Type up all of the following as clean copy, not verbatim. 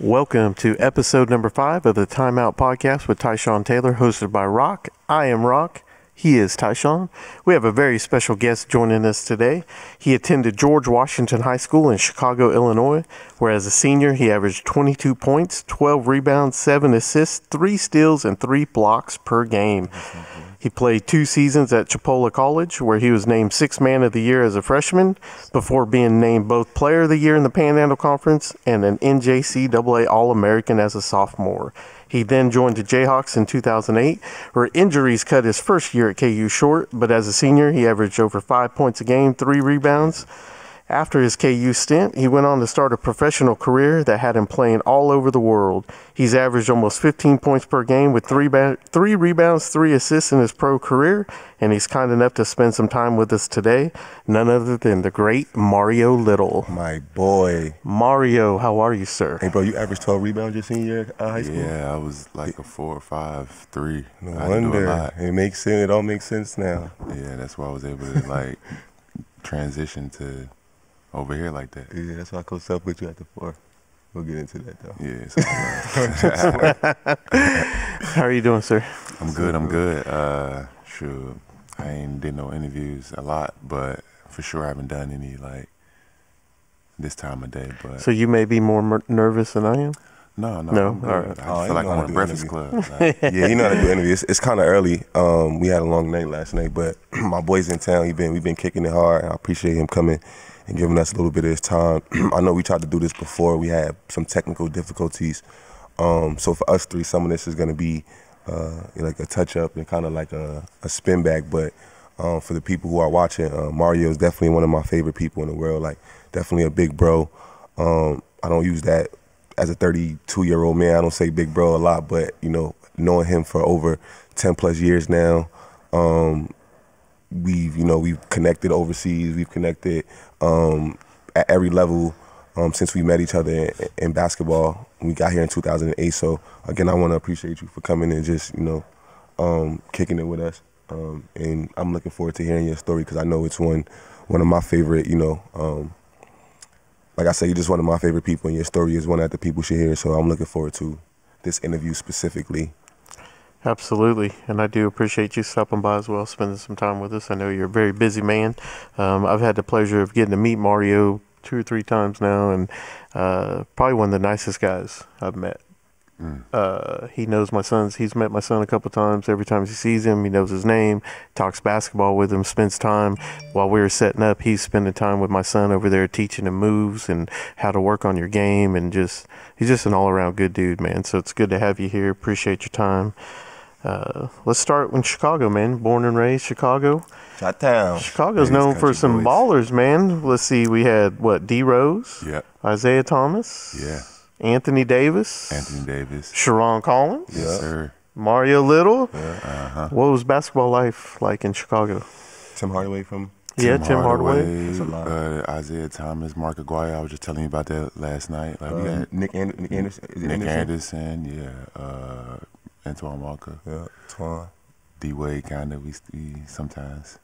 Welcome to episode number 5 of the Timeout podcast with Tyshawn Taylor, hosted by Rock. I am Rock. He is Tyshawn. We have a very special guest joining us today. He attended George Washington High School in Chicago, Illinois, where as a senior he averaged 22 points, 12 rebounds, 7 assists, 3 steals, and 3 blocks per game. He played 2 seasons at Chipola College, where he was named 6th Man of the Year as a freshman, before being named both Player of the Year in the Panhandle Conference and an NJCAA All-American as a sophomore. He then joined the Jayhawks in 2008, where injuries cut his first year at KU short, but as a senior, he averaged over 5 points a game, 3 rebounds. After his KU stint, he went on to start a professional career that had him playing all over the world. He's averaged almost 15 points per game with 3 rebounds, 3 assists in his pro career, and he's kind enough to spend some time with us today. None other than the great Mario Little. My boy. Mario, how are you, sir? Hey, bro, you averaged 12 rebounds your senior year at high school? Yeah, I was like a 4 or 5, 3. No wonder. It makes sense. It all makes sense now. Yeah, that's why I was able to like transition to over here like that. Yeah, that's why I close up with you at the 4. We'll get into that though. Yeah. How are you doing, sir? I'm good. Sure. I ain't did no interviews a lot, but for sure I haven't done any like this time of day. But So you may be more nervous than I am? No. All right. I feel like I'm on a Breakfast Club. Like, yeah, you know how to do interviews. It's kind of early. We had a long night last night, but my boy's in town. We've been kicking it hard. I appreciate him coming and giving us a little bit of his time. I know we tried to do this before. We had some technical difficulties. So for us 3, some of this is going to be like a touch-up and kind of like a spin back. But for the people who are watching, Mario is definitely one of my favorite people in the world. Like, definitely a big bro. I don't use that as a 32-year-old man. I don't say big bro a lot, but, you know, knowing him for over 10-plus years now, we've connected overseas. We've connected at every level since we met each other in basketball. We got here in 2008. So again, I want to appreciate you for coming and just kicking it with us. And I'm looking forward to hearing your story because I know it's one of my favorite. Like I said, you're just one of my favorite people, and your story is one that the people should hear. So I'm looking forward to this interview specifically. Absolutely, and I do appreciate you stopping by as well, spending some time with us. I know you're a very busy man. I've had the pleasure of getting to meet Mario 2 or 3 times now, and probably one of the nicest guys I've met. He knows my sons. He's met my son a couple times. Every time he sees him, he knows his name, talks basketball with him, spends time. While we were setting up, he's spending time with my son over there teaching him moves and how to work on your game, and he's just an all-around good dude, man. So it's good to have you here. Appreciate your time. Let's start in Chicago, man. Born and raised Chicago. Chi-town. Chicago's known for some ballers, man. Let's see. We had, D. Rose? Yep. Isaiah Thomas? Yeah. Anthony Davis? Sharon Collins? Yes, sir. Mario Little? Yeah. What was basketball life like in Chicago? Tim Hardaway from... Tim Hardaway. Isaiah Thomas, Mark Aguirre. I was just telling you about that last night. Like we got Nick Anderson. Nick Anderson, yeah. Antoine Walker. Yeah, Antoine. D-Wade, kind of. We sometimes.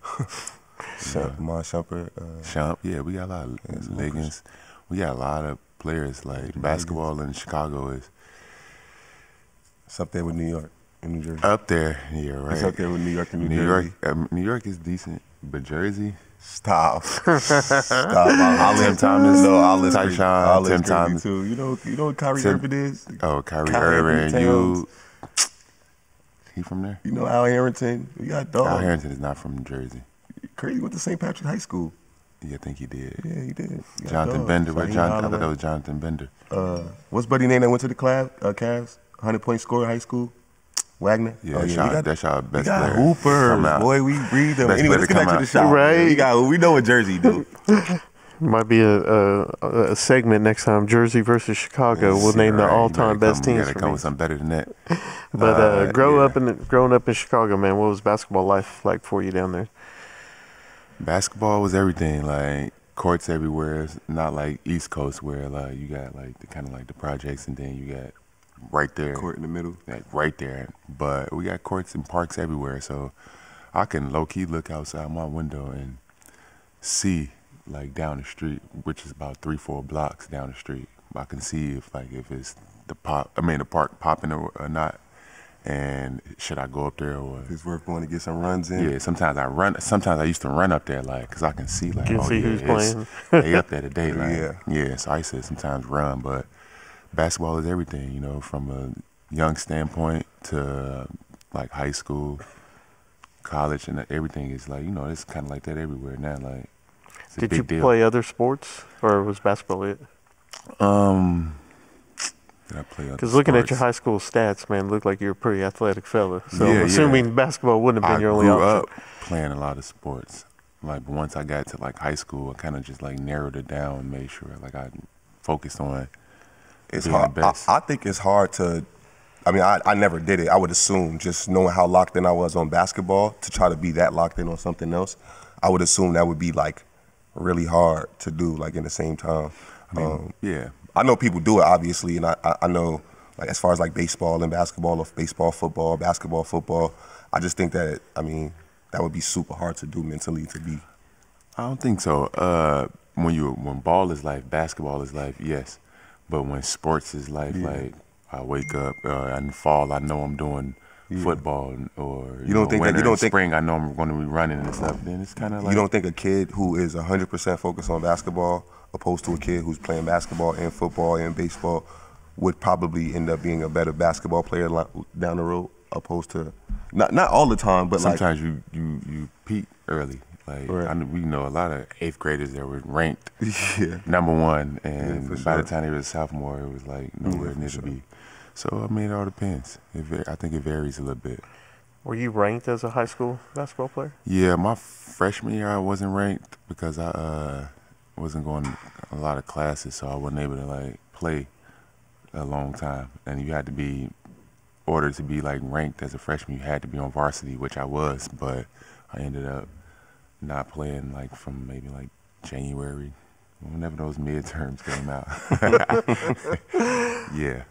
Mon Shumpert. Shump, yeah, we got a lot of Liggins. We got a lot of players. Like basketball in Chicago is. It's up there with New York and New Jersey. Up there, yeah, right. It's up there with New York and New Jersey. New York is decent, but Jersey. Stop. Tim Thomas. No, I'll listen. Tyshawn. Tim Thomas too. You know what Kyrie Irving is? Oh, Kyrie Irving. He from there? You know Al Harrington. We got dogs. Al Harrington is not from New Jersey. Crazy. Went to St. Patrick's High School. Yeah, I think he did. Yeah, he did. Jonathan Bender. I thought that was Jonathan Bender. What's buddy name that went to the Cavs? 100-point scorer in high school? Wagner? Yeah, that's our best player. We got hoopers. Boy, we breathe them. Anyway, let's get back to the shot. Right. We know what Jersey do. Might be a segment next time. Jersey versus Chicago. We'll name the all-time best teams. You gotta for come me. with something better than that. But growing up in Chicago, man, what was basketball life like for you down there? Basketball was everything. Like courts everywhere. It's not like East Coast where like you got like the kind of like the projects, and then you got right there Court in the middle. like right there. But we got courts and parks everywhere, so I can low key look outside my window and see like down the street, which is about 3-4 blocks down the street. I can see if it's the park popping or not, and should I go up there or It's worth going to get some runs in. yeah. Sometimes I run. Sometimes I used to run up there like because I can see like You can see yeah, who's playing. they up there today like Yeah. So I used to sometimes run, but basketball is everything, you know, from a young standpoint to like high school, college, and everything is like, you know, it's kind of like that everywhere now. Like, it's a Did big you deal. play other sports, or was basketball it? Did I play other Because looking at your sports? high school stats, man, looked like you're a pretty athletic fella. So Yeah, I'm assuming basketball wouldn't have been your only I grew option. up playing a lot of sports. Like, but once I got to like high school, I kind of just like narrowed it down and made sure like I focused on It's being hard. the best. I think it's hard to. I mean, I never did it. I would assume, just knowing how locked in I was on basketball, to try to be that locked in on something else, I would assume that would be like really hard to do, like in the same time. Yeah. I know people do it, obviously, and I know, like, as far as like baseball and basketball, or baseball, football, basketball, football, I just think that, I mean, that would be super hard to do mentally, to be. I don't think so. When ball is life, basketball is life, yes. But when sports is life, like I wake up in the fall, I know I'm doing football, or You don't think that- winter you don't and think- spring, I know I'm going to be running and stuff. Then it's kind of like You don't think a kid who is 100% focused on basketball, opposed to a kid who's playing basketball and football and baseball, would probably end up being a better basketball player down the road, opposed to not all the time, but sometimes you peak early. Like Right. we know a lot of 8th graders that were ranked yeah, #1, and for by sure. the time they were a sophomore, it was like nowhere for near sure. to be. So I mean, it all depends. I think it varies a little bit. Were you ranked as a high school basketball player? Yeah, my freshman year I wasn't ranked because I wasn't going to a lot of classes, so I wasn't able to like play a long time. And you had to be ordered to be like ranked as a freshman. You had to be on varsity, which I was, but I ended up not playing like from maybe like January, whenever those midterms came out. Yeah.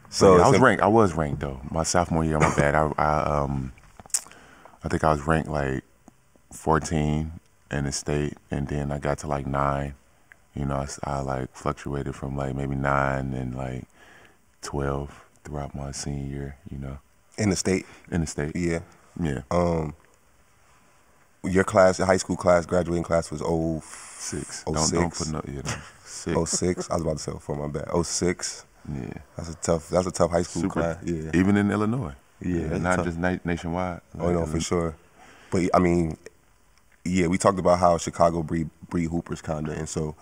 So Yeah, I it's was ranked though. My sophomore year, my bad. I think I was ranked like 14 in the state, and then I got to like 9. You know, I like fluctuated from like maybe 9 and like 12 throughout my senior year. You know, in the state. in the state. Yeah. Yeah. Your class, your high school class, graduating class was 6. 06. Don't put no. Yeah, no. 6. 06. I was about to say for my bad. 06. Yeah. That's a tough high school Super. class. Yeah. Even in Illinois. Yeah, that's Not tough. just nationwide. Oh, no, for sure. But I mean, yeah, we talked about how Chicago breed hoopers kinda, and so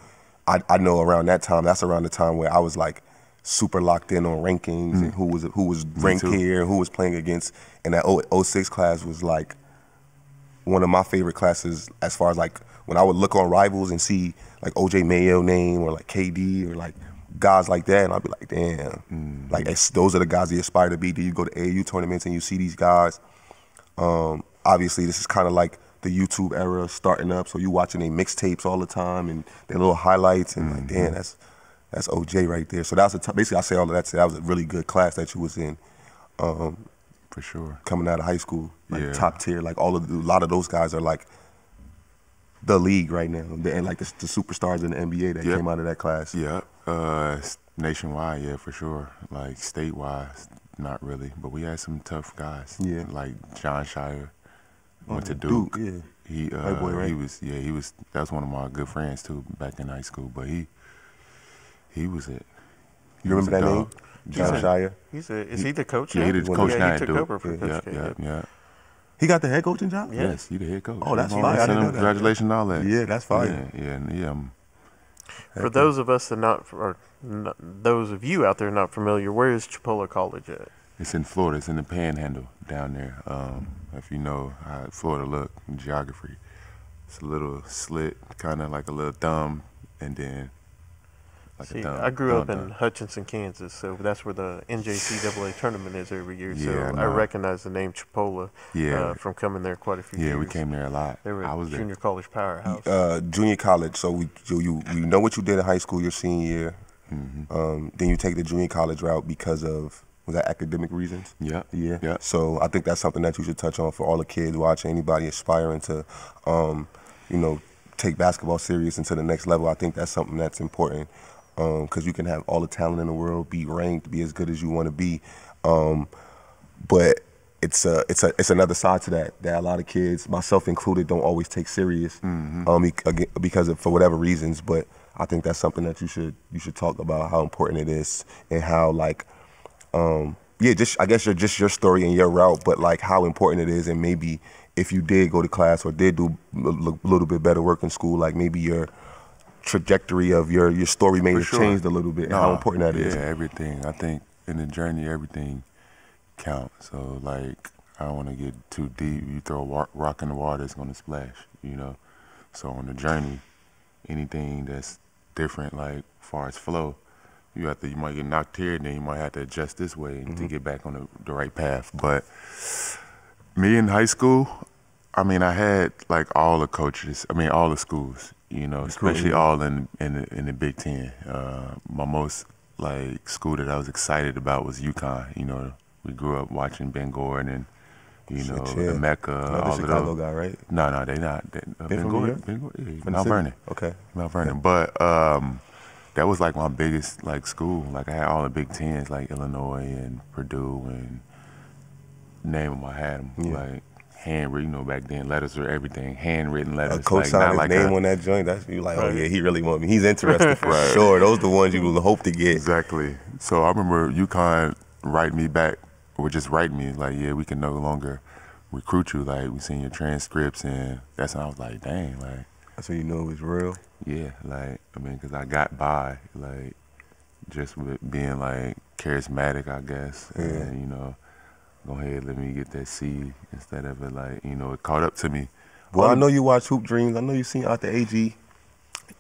I know around that time, that's around the time where I was like super locked in on rankings and who was ranked too. here and who was playing against. And that 06 class was like one of my favorite classes, as far as like when I would look on Rivals and see like OJ Mayo name or like KD or like guys like that, and I'd be like, damn, like those are the guys you aspire to be. Do you go to AAU tournaments and you see these guys? Obviously, this is kind of like the YouTube era starting up, so you watching their mixtapes all the time and their little highlights, and like, damn, that's OJ right there. So that was basically, I say all of that to say that was a really good class that you was in, For sure. coming out of high school, like Yeah. top tier. Like a lot of those guys are like the league right now, and like the superstars in the NBA that Yep. came out of that class. Yeah, nationwide, yeah, for sure. Like statewide, not really, but we had some tough guys. Yeah. like John Shire went to Duke, Duke. yeah. He White boy, right? he was. That was one of my good friends too back in high school. But he was it. He You was remember a that name? dog. John Shire. Is he the coach? Yeah, now? he the Well, coach yeah, now he at took Duke. over for Coach K. Yeah. He got the head coaching job? Yeah. Yes, you the head coach. Oh, that's Come fire. on, I didn't send know him that. congratulations and all that. Yeah, that's fire. Yeah. For those of us that those of you out there not familiar, where is Chipola College at? It's in Florida. It's in the Panhandle down there. If you know how Florida look in geography, it's a little slit, kind of like a little thumb and then like See, a thumb. I grew up thumb in dunk. Hutchinson, Kansas, so that's where the NJCAA tournament is every year. Yeah, So I I know. recognize the name Chipola Yeah. from coming there quite a few Yeah, years. we came there a lot. They were I a was there. junior college powerhouse. Junior college. So we know what you did in high school your senior year. Then you take the junior college route because of, was that academic reasons? Yeah. Yeah. Yeah. So I think that's something that you should touch on for all the kids watching, anybody aspiring to, take basketball serious into the next level. I think that's something that's important because you can have all the talent in the world, be ranked, be as good as you want to be, but it's another side to that a lot of kids, myself included, don't always take serious because of, for whatever reasons. But I think that's something that you should talk about, how important it is, and how I guess just your story and your route, but like how important it is, and maybe if you did go to class or did do a little bit better work in school, like maybe your trajectory of your story may have changed a little bit, and how important that is. Yeah, everything. I think in the journey, everything counts. So like, I don't want to get too deep. You throw a rock in the water, it's gonna splash. So on the journey, anything that's different, like far as flow, you might get knocked here, and then you might have to adjust this way to get back on the right path. But me in high school, I mean, I had like all the coaches. I mean, all the schools. Especially all in the Big Ten. My most like school that I was excited about was UConn. We grew up watching Ben Gordon and the Mecca. Another all Chicago of those. guy, right? No, they not. Ben from Gordon, New York? yeah, Mount Vernon. Okay. Mount Vernon. But that was like my biggest like school. Like I had all the Big Tens, like Illinois and Purdue, and name them. I had them. Yeah. Like handwritten, back then letters were everything. Handwritten letters. A coach like, signed not his like name on that joint. That's you like, oh Right. yeah, he really want me. He's interested for sure. Those the ones you will hope to get. Exactly. So I remember UConn writing me back, or just writing me like, yeah, we can no longer recruit you. Like, we seen your transcripts, and that's when I was like, dang, like. That's when you know it was real. Yeah, like, I mean, because I got by, like, just with being, like, charismatic, I guess. Yeah. And, go ahead, let me get that C instead of it, like, it caught up to me. Well, I know you watch Hoop Dreams. I know you seen out the AG.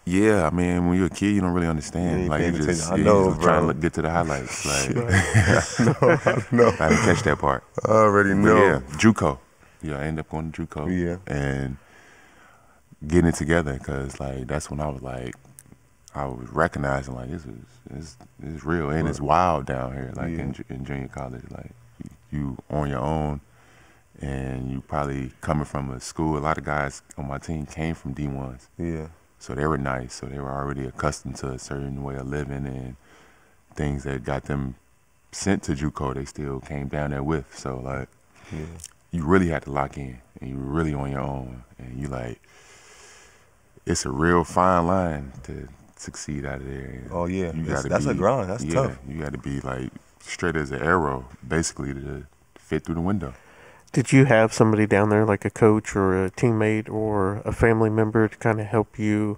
Yeah, I mean, when you're a kid, you don't really understand. ain't Like, you paying just, attention. I know, just trying bro. to get to the highlights. Like, No, I didn't catch that part. I already But know. yeah, JUCO. Yeah, I ended up going to JUCO. Yeah. And getting it together, because, like, that's when I was, like, I was recognizing, like, this is real, and it's wild down here, like, in junior college. Like, you on your own, and you probably coming from a school. A lot of guys on my team came from D1s. Yeah. So they were nice. So they were already accustomed to a certain way of living, and things that got them sent to JUCO, they still came down there with. So, like, you really had to lock in, and you were really on your own. And you, like, it's a real fine line to succeed out of there. Oh, yeah. That's a grind. That's tough. You got to be, like, straight as an arrow, basically, to fit through the window. Did you have somebody down there, like a coach or a teammate or a family member, to kind of help you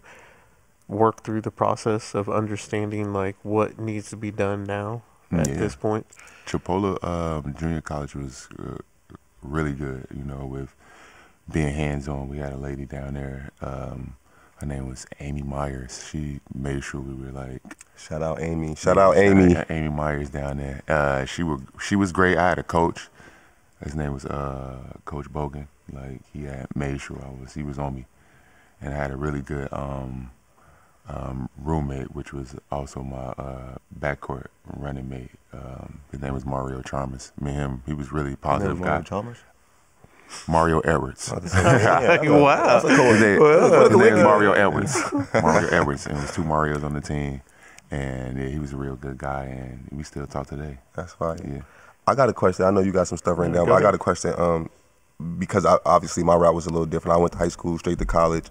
work through the process of understanding, like, what needs to be done now at this point? Chipola Junior College was really good, with being hands-on. We had a lady down there. Her name was Amy Myers. She made sure we were, like... Shout out Amy. Shout out Amy. Amy Myers down there. She was great. I had a coach. His name was Coach Bogan. Like, he had made sure he was on me. And I had a really good roommate, which was also my backcourt running mate. His name was Mario Chalmers. Me and him, he was really positive guy. Chalmers? Mario Edwards. Wow. His name is Mario Edwards. Mario Edwards. And it was two Marios on the team. And yeah, he was a real good guy, and we still talk today. That's fine. Yeah. I got a question. I know you got some stuff written down, but I got a question. Because obviously my route was a little different. I went to high school, straight to college.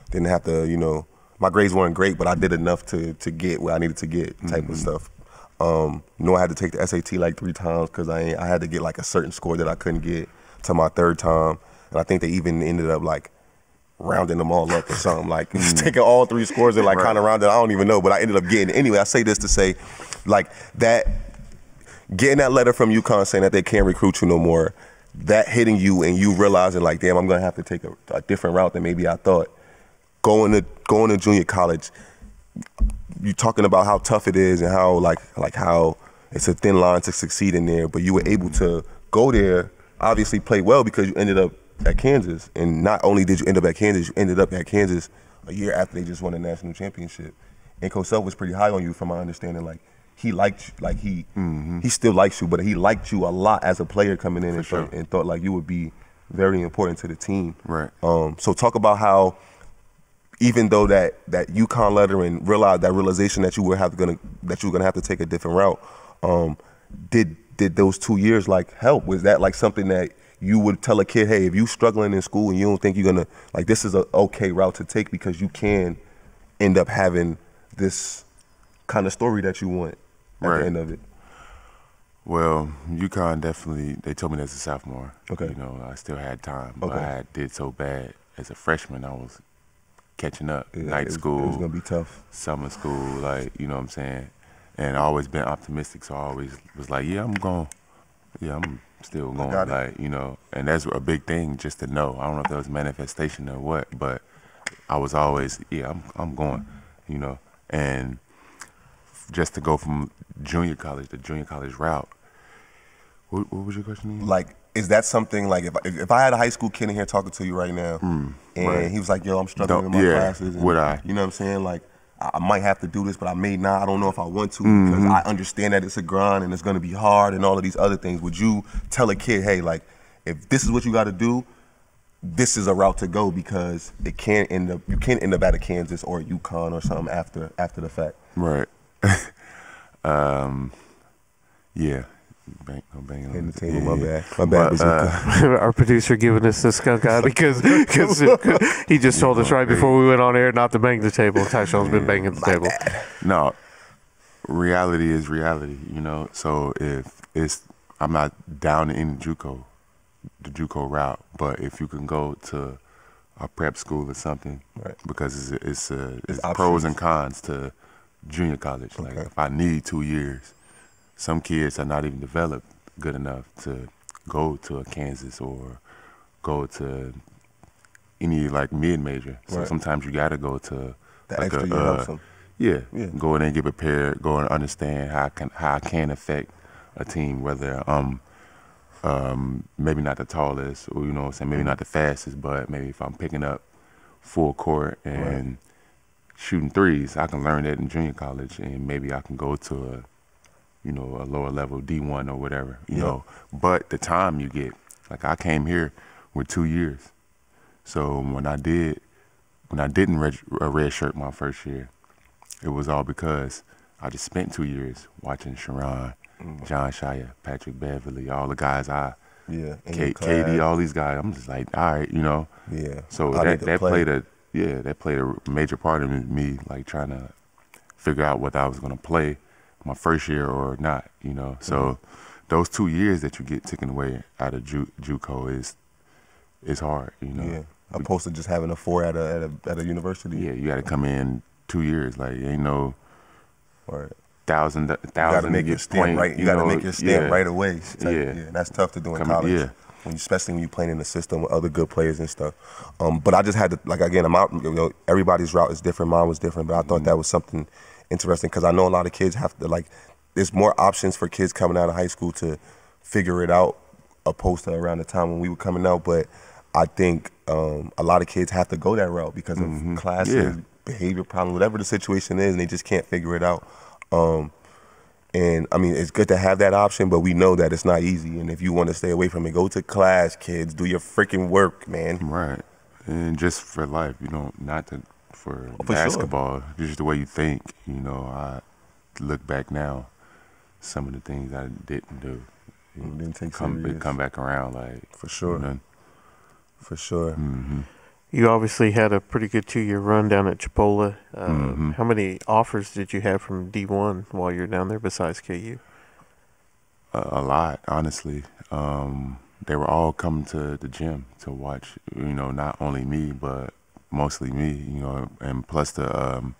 Didn't have to, my grades weren't great, but I did enough to get where I needed to get, type of stuff. I had to take the SAT like 3 times because I had to get like a certain score that I couldn't get to my 3rd time, and I think they even ended up like rounding them all up or something, like taking all 3 scores and like kind of rounded. I don't even know, but I ended up getting it. Anyway, I say this to say, like, that getting that letter from UConn saying that they can't recruit you no more, that hitting you and you realizing like, damn, I'm gonna have to take a different route than maybe I thought. Going to junior college, you talking about how tough it is and how like how it's a thin line to succeed in there, but you were able to go there, obviously play well because you ended up at Kansas. And not only did you end up at Kansas, you ended up at Kansas a year after they just won a national championship. And Coach Self was pretty high on you, from my understanding. Like, he liked you, like he still likes you, but he liked you a lot as a player coming in and thought like you would be very important to the team. Right. So talk about how, even though that UConn letter and realization that you were gonna have to take a different route, did those 2 years like help? Was that like something that you would tell a kid, hey, if you struggling in school and you don't think you're gonna, like, this is a okay route to take because you can end up having this kind of story that you want at the end of it? Well, UConn definitely, they told me that as a sophomore. Okay. You know, I still had time, but I did so bad as a freshman. I was catching up. Night school. It was going to be tough. Summer school, like, you know what I'm saying? And I always been optimistic, so I always was like, I'm still going, like, you know. And that's a big thing just to know. I don't know if that was manifestation or what, but I was always, I'm going, you know. And just to go from junior college to junior college route. What was your question again? Like, is that something, like, if I had a high school kid in here talking to you right now, and he was like, yo, I'm struggling in my classes. And, would I? You know what I'm saying? Like, I might have to do this, but I may not. I don't know if I want to because I understand that it's a grind and it's going to be hard and all of these other things. Would you tell a kid, hey, like, if this is what you got to do, this is a route to go because you can't end up at a Kansas or a UConn or something after the fact? Right. Yeah. Bang on the table. My bad. Our producer giving us the skunk eye because he just told us right before we went on air not to bang the table. Tyshawn's been banging the table. No, reality is reality, you know. So if I'm not down in the JUCO route, but if you can go to a prep school or something, because it's pros and cons to junior college. Like, if I need 2 years. Some kids are not even developed good enough to go to a Kansas or go to any, like, mid-major. So sometimes you got to go to the extra year helps them. Go in and get prepared, go and understand how I can affect a team, whether I'm maybe not the tallest or, you know what I'm saying, maybe not the fastest, but maybe if I'm picking up full court and shooting threes, I can learn that in junior college, and maybe I can go to a lower level D1 or whatever, you know. But the time you get, like, I came here with 2 years. So when I didn't red shirt my first year, it was all because I just spent 2 years watching Sharon, John Shire, Patrick Beverly, all the guys KD, all these guys. I'm just like, all right, you know. Yeah. So that played a major part in me, like, trying to figure out whether I was gonna play my first year or not, you know. So those 2 years that you get taken away out of JUCO is hard, you know. Yeah, opposed to just having a 4 at a university. Yeah, you got to come in 2 years. Like, ain't no thousand. You got to make your stamp right. You got to make your stamp right away. That's tough to do in college. Yeah. Especially when you're playing in the system with other good players and stuff. But I just had to, like, again, I'm out. You know, everybody's route is different. Mine was different, but I thought that was something interesting because I know a lot of kids have to, like, there's more options for kids coming out of high school to figure it out opposed to around the time when we were coming out. But I think a lot of kids have to go that route because of classes, behavior problems, whatever the situation is, and they just can't figure it out. And I mean, it's good to have that option, but we know that it's not easy. And if you want to stay away from it, go to class, kids. Do your freaking work, man. Right. And just for life, you know, for basketball, just the way you think, you know. I look back now, some of the things I didn't do, didn't take come back around, like, for sure. You know? For sure. You obviously had a pretty good 2-year run down at Chipola. How many offers did you have from D1 while you're down there besides KU? A lot, honestly. They were all coming to the gym to watch, you know, not only me, but mostly me, you know, and plus the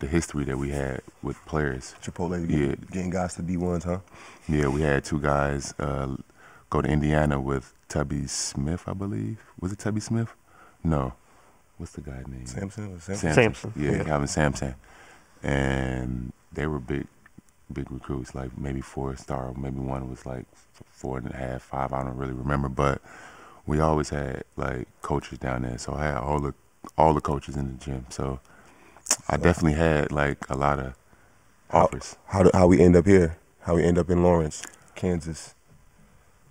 history that we had with players. Chipola, getting guys to D1s, huh? Yeah, we had 2 guys go to Indiana with Tubby Smith, I believe. Was it Tubby Smith? No. What's the guy's name? Samson. Samson. Yeah, Calvin Sampson. and they were big recruits, like maybe 4-star, maybe one was like 4.5, 5. I don't really remember, but we always had like coaches down there, so I had all the coaches in the gym. So I definitely had like a lot of offers. How we end up here? How we end up in Lawrence, Kansas?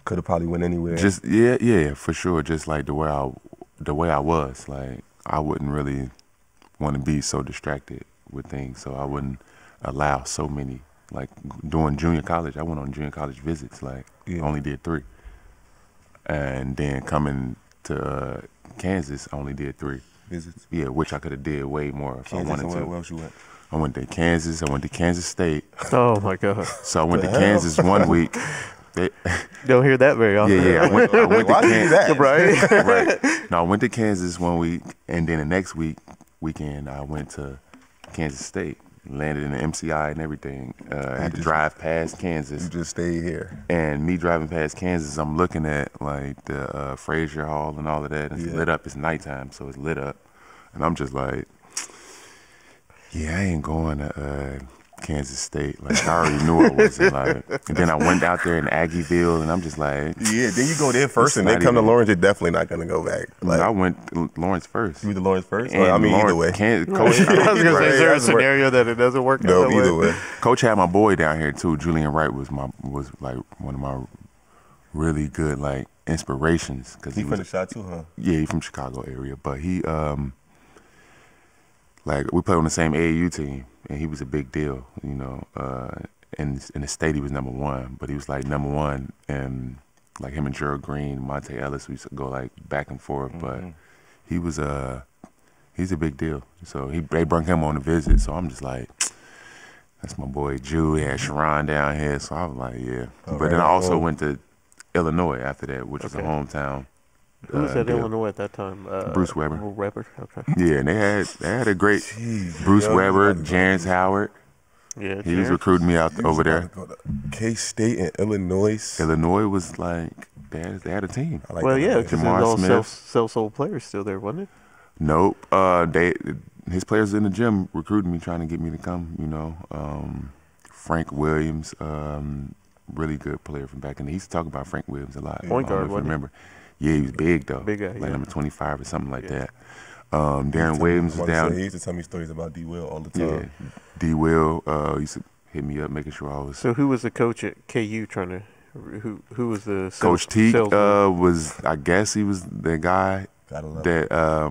Could have probably went anywhere. Just yeah, for sure. Just like the way I was, like I wouldn't really want to be so distracted with things, so I wouldn't allow so many. Like during junior college, I went on junior college visits. Like only did 3, and then coming to Kansas, I only did 3 visits. Yeah, which I could have did way more if I wanted to. Where else you went? I went to Kansas. I went to Kansas State. Oh my God! So I went to Kansas one week. Don't hear that very often. Yeah. I went to Kansas. Right? Right. No, I went to Kansas one week, and then the next weekend, I went to Kansas State. Landed in the MCI and everything. I had to drive past Kansas. You just stayed here. And me driving past Kansas, I'm looking at like the Frazier Hall and all of that. It's lit up. It's nighttime, so it's lit up. And I'm just like, yeah, I ain't going to Kansas State. Like I already knew I wasn't. Like, and then I went out there in Aggieville, and I'm just like, yeah. Then you go there first, and then come to Lawrence. You're definitely not gonna go back. Like I went to Lawrence first. You went to Lawrence first. And I mean, Lawrence, either way. Coach, I was gonna say, is there a scenario that it doesn't work? No, out either way. Coach had my boy down here too. Julian Wright was like one of my really good like inspirations because he from the shot too, huh? Yeah, he from Chicago area, but he like we played on the same AAU team, and he was a big deal, you know. In the state, he was number 1, but he was like number 1, and like him and Gerald Green, Monte Ellis, we used to go like back and forth. But he was he's a big deal. So they brought him on a visit. So I'm just like, that's my boy Jew. He had Sharon down here, so I was like, yeah. But then I also went to Illinois after that, which was a hometown. Who was at Illinois at that time? Bruce Weber. Weber, okay. Yeah, and they had a great Bruce Weber, Jarence Howard. Yeah, he was recruiting me out over there. K-State and Illinois. Illinois was like they had a team. Like well, yeah, because there's all Smith. self-sold players still there, wasn't it? Nope. His players in the gym recruiting me, trying to get me to come. You know, Frank Williams, really good player from back in. He used to talk about Frank Williams a lot. Point guard, if you remember. Yeah, he was big though. Big guy, like number 25 or something like that. Darren Darren Williams was down. He used to tell me stories about D. Will all the time. Yeah, D. Will used to hit me up, making sure I was. So who was the coach at KU trying to? Who was the Coach T? Was, I guess he was the guy that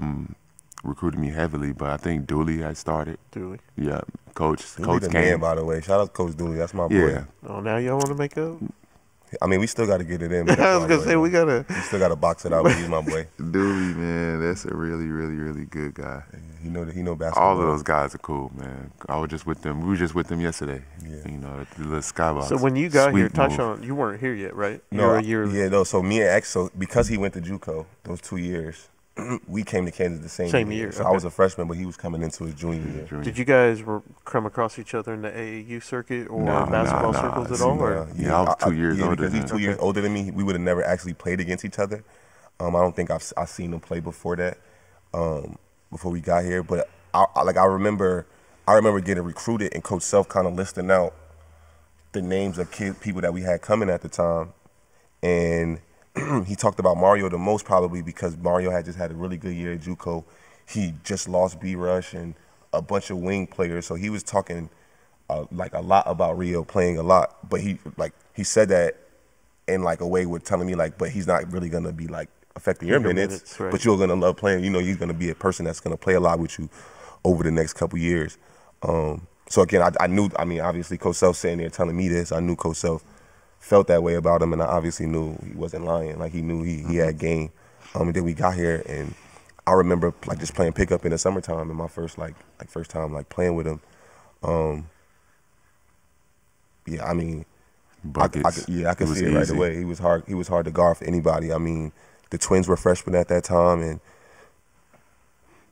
recruited me heavily, but I think Dooley had started. Dooley. Yeah, Coach the came. Man, by the way, shout out to Coach Dooley. That's my boy. Yeah. Oh, now y'all want to make up? I mean, we still got to get it in. I was gonna say we still got to box it out. He's my boy. Dooley, man, that's a really, really, really good guy. Yeah, he know basketball. All of those guys are cool, man. I was just with them. We were just with them yesterday. Yeah. You know, the little skybox. So when you got here, Tyshawn, you weren't here yet, right? No, no. So me and X, because he went to JUCO those 2 years, we came to Kansas the same year. So I was a freshman, but he was coming into his junior year. Did you guys come across each other in the AAU circuit or basketball circles at all? Yeah, I was 2 years older. Because he's 2 years older than me. We would have never actually played against each other. I don't think I've seen him play before that, before we got here. But I remember getting recruited and Coach Self kind of listing out the names of people that we had coming at the time, and he talked about Mario the most, probably because Mario had just had a really good year at JUCO. He just lost B-Rush and a bunch of wing players, so he was talking like a lot about Rio playing a lot. But he said that in like a way with telling me like, but he's not really gonna be like affecting your minutes, right. But you're gonna love playing. You know, he's gonna be a person that's gonna play a lot with you over the next couple years. So again, I knew. I mean, obviously, Coach Self sitting there telling me this. I knew Coach Self felt that way about him, and I obviously knew he wasn't lying. Like he knew he had game. And then we got here, and I remember like just playing pickup in the summertime, and my first time like playing with him. Yeah, I mean, buckets. I could see it right away. He was hard. He was hard to guard for anybody. I mean, the twins were freshmen at that time, and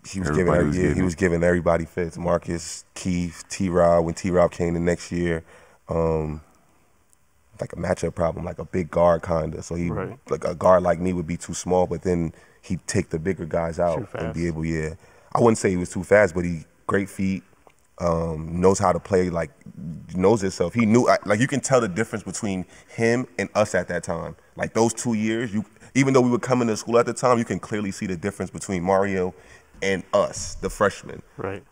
he was giving everybody fits. Marcus, Keith, T-Rob. When T-Rob came the next year. Like a matchup problem, like a big guard kind of. So like a guard like me would be too small, but then he'd take the bigger guys out and be able, I wouldn't say he was too fast, but he great feet, knows how to play, like knows himself. He knew, like you can tell the difference between him and us at that time. Like those 2 years, even though we were coming to school at the time, you can clearly see the difference between Mario and us, the freshmen. Right.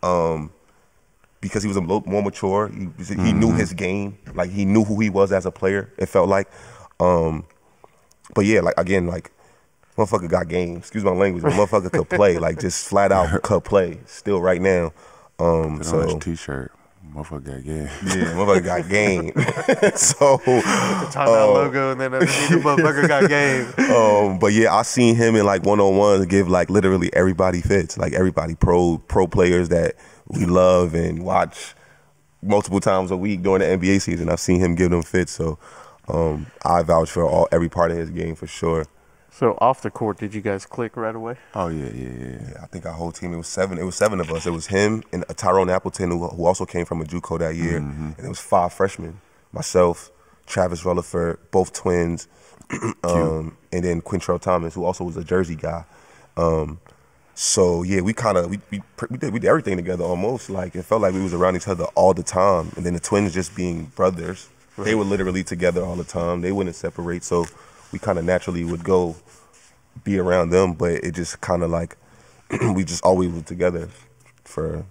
Because he was a little more mature. He knew his game. Like he knew who he was as a player, it felt like. But yeah, like again, like motherfucker got game. Excuse my language, but motherfucker could play. Like just flat out could play still right now. So on his t-shirt, motherfucker got game. Yeah, motherfucker got game. So the timeout logo and then underneath the motherfucker got game. But yeah, I seen him in like one-on-ones give like literally everybody fits. Like everybody pro players that we love and watch multiple times a week during the NBA season. I've seen him give them fits. So I vouch for every part of his game for sure. So off the court, did you guys click right away? Oh yeah. Yeah, I think our whole team, it was seven of us. It was him and Tyrone Appleton, who also came from a JUCO that year. And it was 5 freshmen. Myself, Travis Rutherford, both twins, and then Quintrell Thomas, who also was a Jersey guy. So yeah, we did everything together almost. Like it felt like we was around each other all the time. And then the twins just being brothers, they were literally together all the time. They wouldn't separate. So we kind of naturally would go be around them, but it just kind of like we just always were together for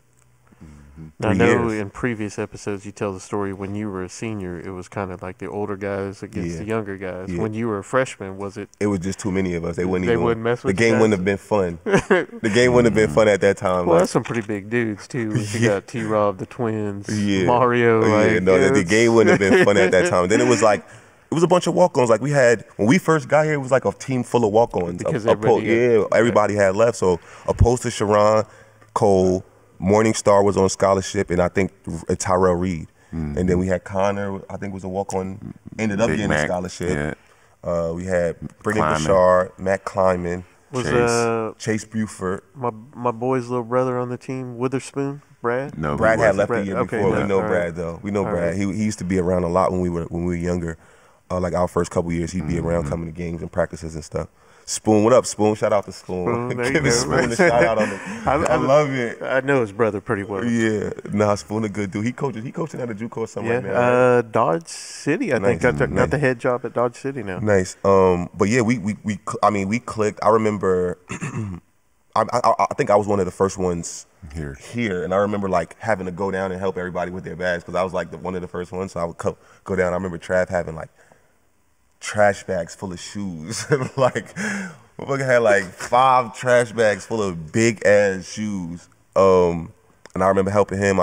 3 I know years. in previous episodes you tell the story when you were a senior, it was kind of like the older guys against the younger guys. Yeah. When you were a freshman, was it? It was just too many of us. They wouldn't mess with the game you wouldn't have been fun. The game wouldn't have been fun at that time. Well, like, that's some pretty big dudes too. You got T-Rob, the twins, yeah. Mario. The game wouldn't have been fun at that time. Then it was like, it was a bunch of walk-ons. Like we had, when we first got here, it was like a team full of walk-ons. Because everybody had left. So opposed to Sharon, Cole, Morningstar was on scholarship, and I think Tyrell Reed. And then we had Connor, I think was a walk-on, ended up getting a scholarship. Yeah. We had Brendan Bouchard, Matt Kleiman, Chase Buford. My boy's little brother on the team, Witherspoon, Brad? No, Brad had left the year Okay, before. no, We know all Brad right. though. We know All Brad. right. He used to be around a lot when we were younger. Like our first couple years, he'd be around coming to games and practices and stuff. Spoon, what up, Spoon? Shout out to Spoon. Spoon, there you Give go, Spoon a shout out on it. I love it. I know his brother pretty well. Yeah, Spoon a good dude. He coaching at a JUCO or something Yeah, right now. Right? Dodge City, I think. Nice. Got the head job at Dodge City now. Nice. But yeah, we clicked. I remember. I think I was one of the first ones here, and I remember like having to go down and help everybody with their bags because I was like one of the first ones. So I would go down. I remember Trav having like trash bags full of shoes. Like, we had like 5 trash bags full of big ass shoes. And I remember helping him.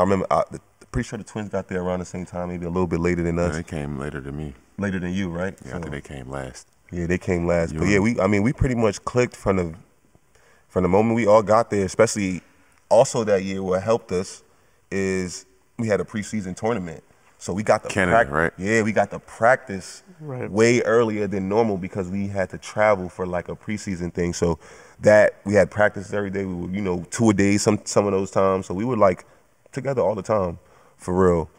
Pretty sure the twins got there around the same time, maybe a little bit later than us. Yeah, they came later than me. Later than you, right? Yeah, I think they came last. Yeah, they came last. But yeah, we pretty much clicked from the moment we all got there, especially also that year. What helped us is we had a preseason tournament. So we got the Canada, right? Yeah, we got the practice way earlier than normal because we had to travel for like a preseason thing. So that we had practice every day. We were, 2 a day some of those times. So we were like together all the time, for real.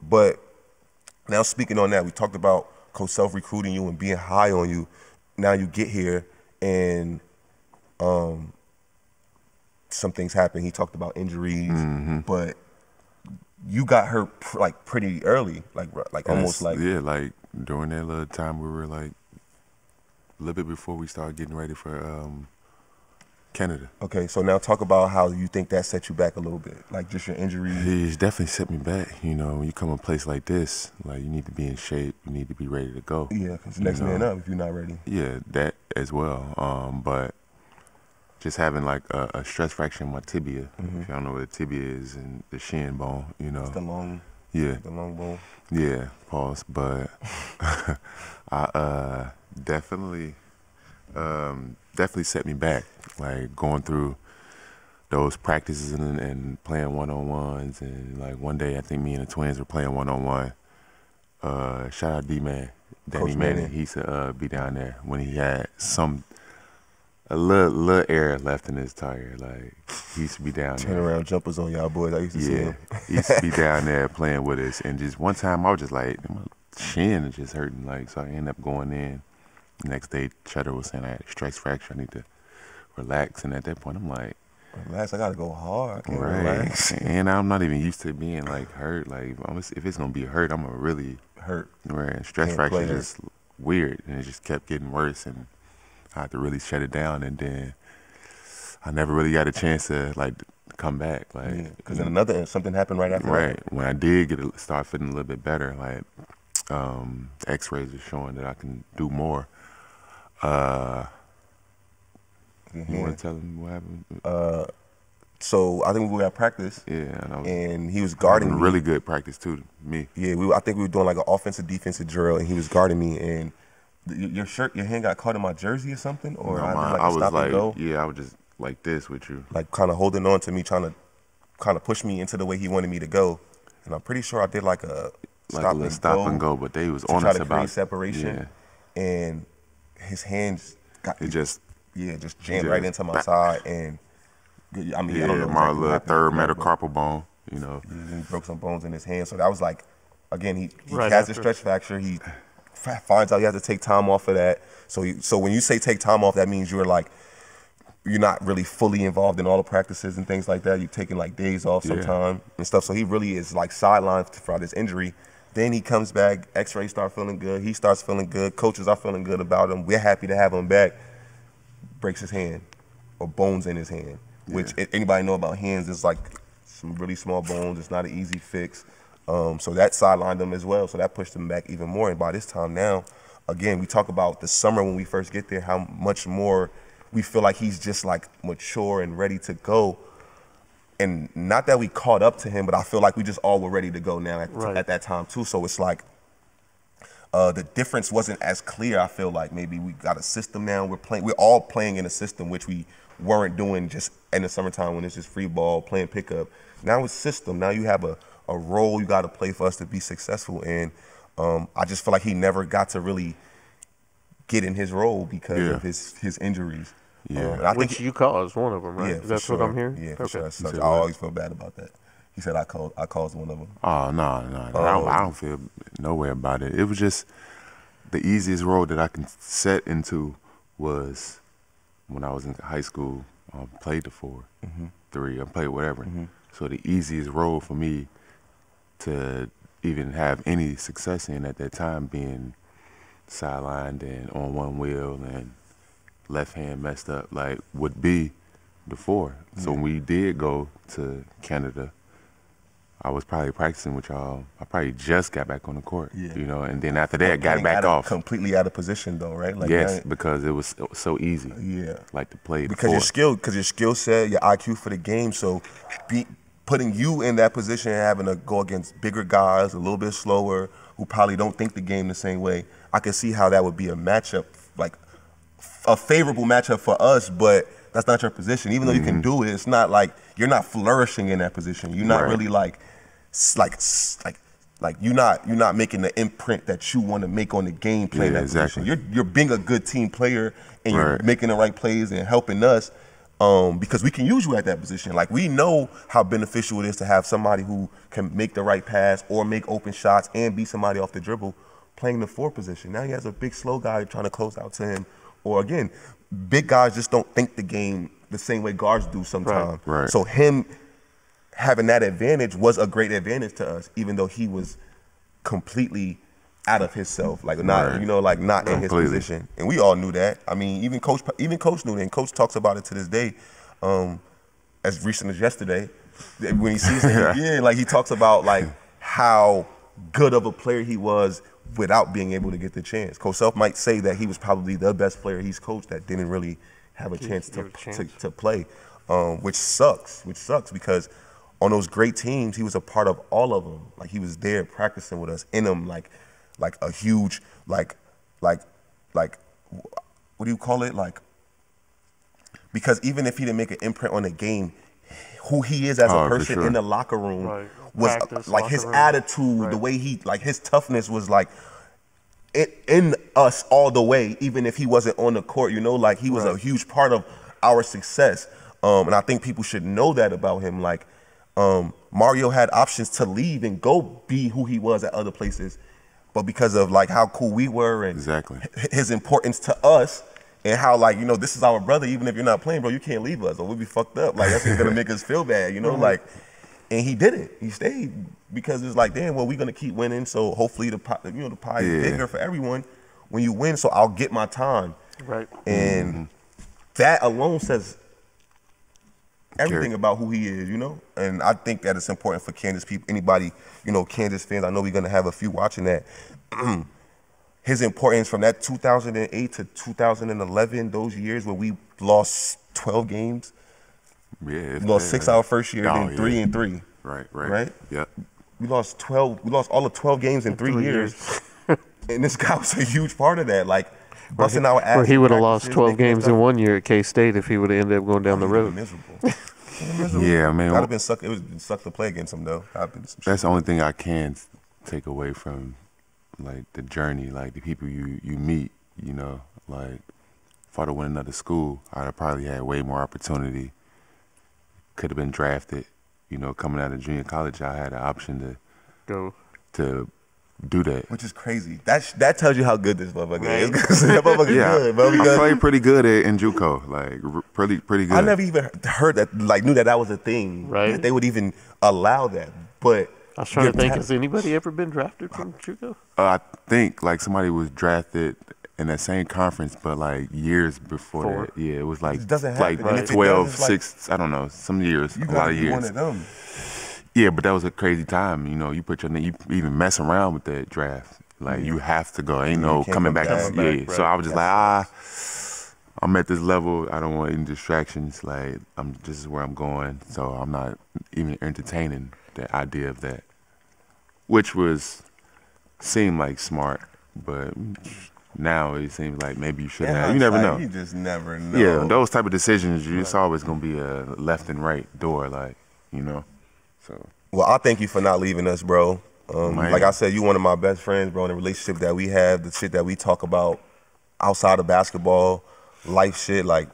But now speaking on that, we talked about Coach Self recruiting you and being high on you. Now you get here and some things happen. He talked about injuries, but you got hurt like pretty early, like almost like like during that little time we were like a little bit before we started getting ready for Canada. Okay, so now talk about how you think that set you back a little bit, like just your injuries. It's definitely set me back. When you come to a place like this, like you need to be in shape, you need to be ready to go. Yeah, because next man up if you're not ready. Yeah, that as well. But just having like a stress fracture in my tibia. If y'all know what a tibia is, and the shin bone, It's the long. Yeah. The long bone. Yeah. Pause. But I definitely set me back. Like going through those practices and playing one-on-ones, and like one day I think me and the twins were playing one-on-one. Shout out D-Man, Danny Manning. He used to be down there when he had a little air left in his tire. Like he used to be down there. Turn around jumpers on y'all boys. I used to see him. He used to be down there playing with us. And just one time I was just like, my shin is just hurting. Like, so I ended up going in. The next day, Cheddar was saying I had a stress fracture. I need to relax. And at that point, I'm like, Relax, I gotta go hard. I can't Right. relax. And I'm not even used to being like hurt. Like if it's gonna be hurt, I'm gonna really Hurt. right. Stress Can't fracture play is it. just weird, and it just kept getting worse, and I had to really shut it down. And then I never really got a chance to like come back. Like Because then something happened right after right when I did start feeling a little bit better, like the X-rays are showing that I can do more. You want to tell him what happened? So I think we were at practice. Yeah, And he was guarding me. really good practice too. Me. Yeah, I think we were doing like an offensive defensive drill, and he was guarding me. And your hand got caught in my jersey or something, or No, I did I like a was stop like, and go, yeah, I was just like this with you. like kind of holding on to me, trying to kind of push me into the way he wanted me to go. And I'm pretty sure I did like a stop and go, but they was to on try us to about create separation. Yeah, And his hands got it just jammed right into my side, and I mean, I don't know my exactly what little happened, third but metacarpal bone, you know. he broke some bones in his hand. So that was like, again, he Right has a after. stretch fracture. He finds out he has to take time off of that. So when you say take time off, that means you're not really fully involved in all the practices and things like that. You're taking like days off sometime and stuff. So he really is like sidelined for this injury. Then he comes back, X-rays start feeling good. He starts feeling good. Coaches are feeling good about him. We're happy to have him back. Breaks his hand, or bones in his hand, which anybody know about hands is like some really small bones. It's not an easy fix. So that sidelined him as well. So that pushed him back even more. And by this time now, again, we talk about the summer when we first get there, how much more we feel like he's just like mature and ready to go. And not that we caught up to him, but I feel like we just all were ready to go now at that time too. So it's like the difference wasn't as clear. I feel like maybe we got a system now. We're all playing in a system which we weren't doing just in the summertime when it's just free ball, playing pickup. Now it's system. Now you have a role you got to play for us to be successful. And I just feel like he never got to really get in his role because of his injuries. Yeah. And I think Which you caused one of them, right? Yeah, for That's sure. what I'm hearing? Yeah, for sure. said I what? always feel bad about that. He said I caused one of them. Oh no, I don't feel no way about it. It was just the easiest role that I can set into was when I was in high school. Played the 4, 3, I played whatever. So the easiest role for me to even have any success in at that time being sidelined and on one wheel and left hand messed up, like would be the 4. So when we did go to Canada, I was probably practicing with y'all. I probably just got back on the court, you know, and then after that got back off. Completely out of position though, right? Like yes, because it was so easy. Yeah, like to play because your skill set, your IQ for the game. So putting you in that position and having to go against bigger guys, a little bit slower, who probably don't think the game the same way. I can see how that would be a matchup, like a favorable matchup for us, but that's not your position. Even though you can do it, it's not like you're not flourishing in that position. You're not really like you're not making the imprint that you want to make on the game playing that position. You're being a good team player and you're making the right plays and helping us because we can use you at that position. Like we know how beneficial it is to have somebody who can make the right pass or make open shots and beat somebody off the dribble playing the 4 position. Now he has a big slow guy trying to close out to him. Or again, big guys just don't think the game the same way guards do sometimes. Right. So him having that advantage was a great advantage to us, even though he was completely out of himself, like not not in his position. And we all knew that. I mean, even coach knew that, and coach talks about it to this day, as recent as yesterday, when he sees him, like he talks about like how good of a player he was without being able to get the chance. Coach Self might say that he was probably the best player he's coached that didn't really have a chance to play, which sucks because on those great teams, he was a part of all of them. Like he was there practicing with us in them, like a huge, like what do you call it? Like, because even if he didn't make an imprint on the game, who he is as a person in the locker room was like his attitude, the way he, like his toughness was like in us all the way, even if he wasn't on the court, like he was a huge part of our success. And I think people should know that about him. Like, Mario had options to leave and go be who he was at other places, but because of like how cool we were and his importance to us, and how like, you know, this is our brother. Even if you're not playing, bro, you can't leave us or we'll be fucked up. Like, that's just gonna make us feel bad, you know, like. And he did it. He stayed because it's like, damn, well, we're gonna keep winning. So hopefully the pie is bigger for everyone when you win. So I'll get my time. Right. And that alone says everything about who he is, you know. And I think that it's important for Kansas people, anybody, you know, Kansas fans. I know we're gonna have a few watching that. His importance from that 2008 to 2011, those years where we lost 12 games. Yeah, we lost 6 our first year, then 3 and 3. Right. Yep. We lost 12. We lost all the 12 games in 3 years. And this guy was a huge part of that. Like busting our ass. Or he would have lost 12 games in 1 year at K-State if he would have ended up going down the road. Miserable. Yeah, I mean, I'd have been sucked. It was sucked to play against him though. That's the only thing I can take away from like the journey, like the people you meet. You know, like if I'd have went another school, I'd have probably had way more opportunity. Could have been drafted, you know, coming out of junior college. I had the option to do that, which is crazy. That tells you how good this motherfucker is. That motherfucker good, bro. I played pretty good in JUCO, like pretty good. I never even heard that, like knew that was a thing, right? That they would even allow that. But I was trying to think, has anybody ever been drafted from JUCO? I think like somebody was drafted in that same conference, but like years before that. Yeah, it was like, it doesn't happen. Like 12, 6, I don't know, some years, a lot of years. One of them. Yeah, but that was a crazy time. You know, you put your name, you even mess around with that draft. Like you have to go. Ain't no coming back. Right. So I was just like, I'm at this level. I don't want any distractions. Like this is where I'm going. So I'm not even entertaining the idea of that, which seemed like smart, but now it seems like maybe you shouldn't have. You never know. You just never know. Yeah, those type of decisions, it's always gonna be a left and right door, like, you know. So. Well, I thank you for not leaving us, bro. Like I said, you one of my best friends, bro. In the relationship that we have, the shit that we talk about outside of basketball, life shit, like.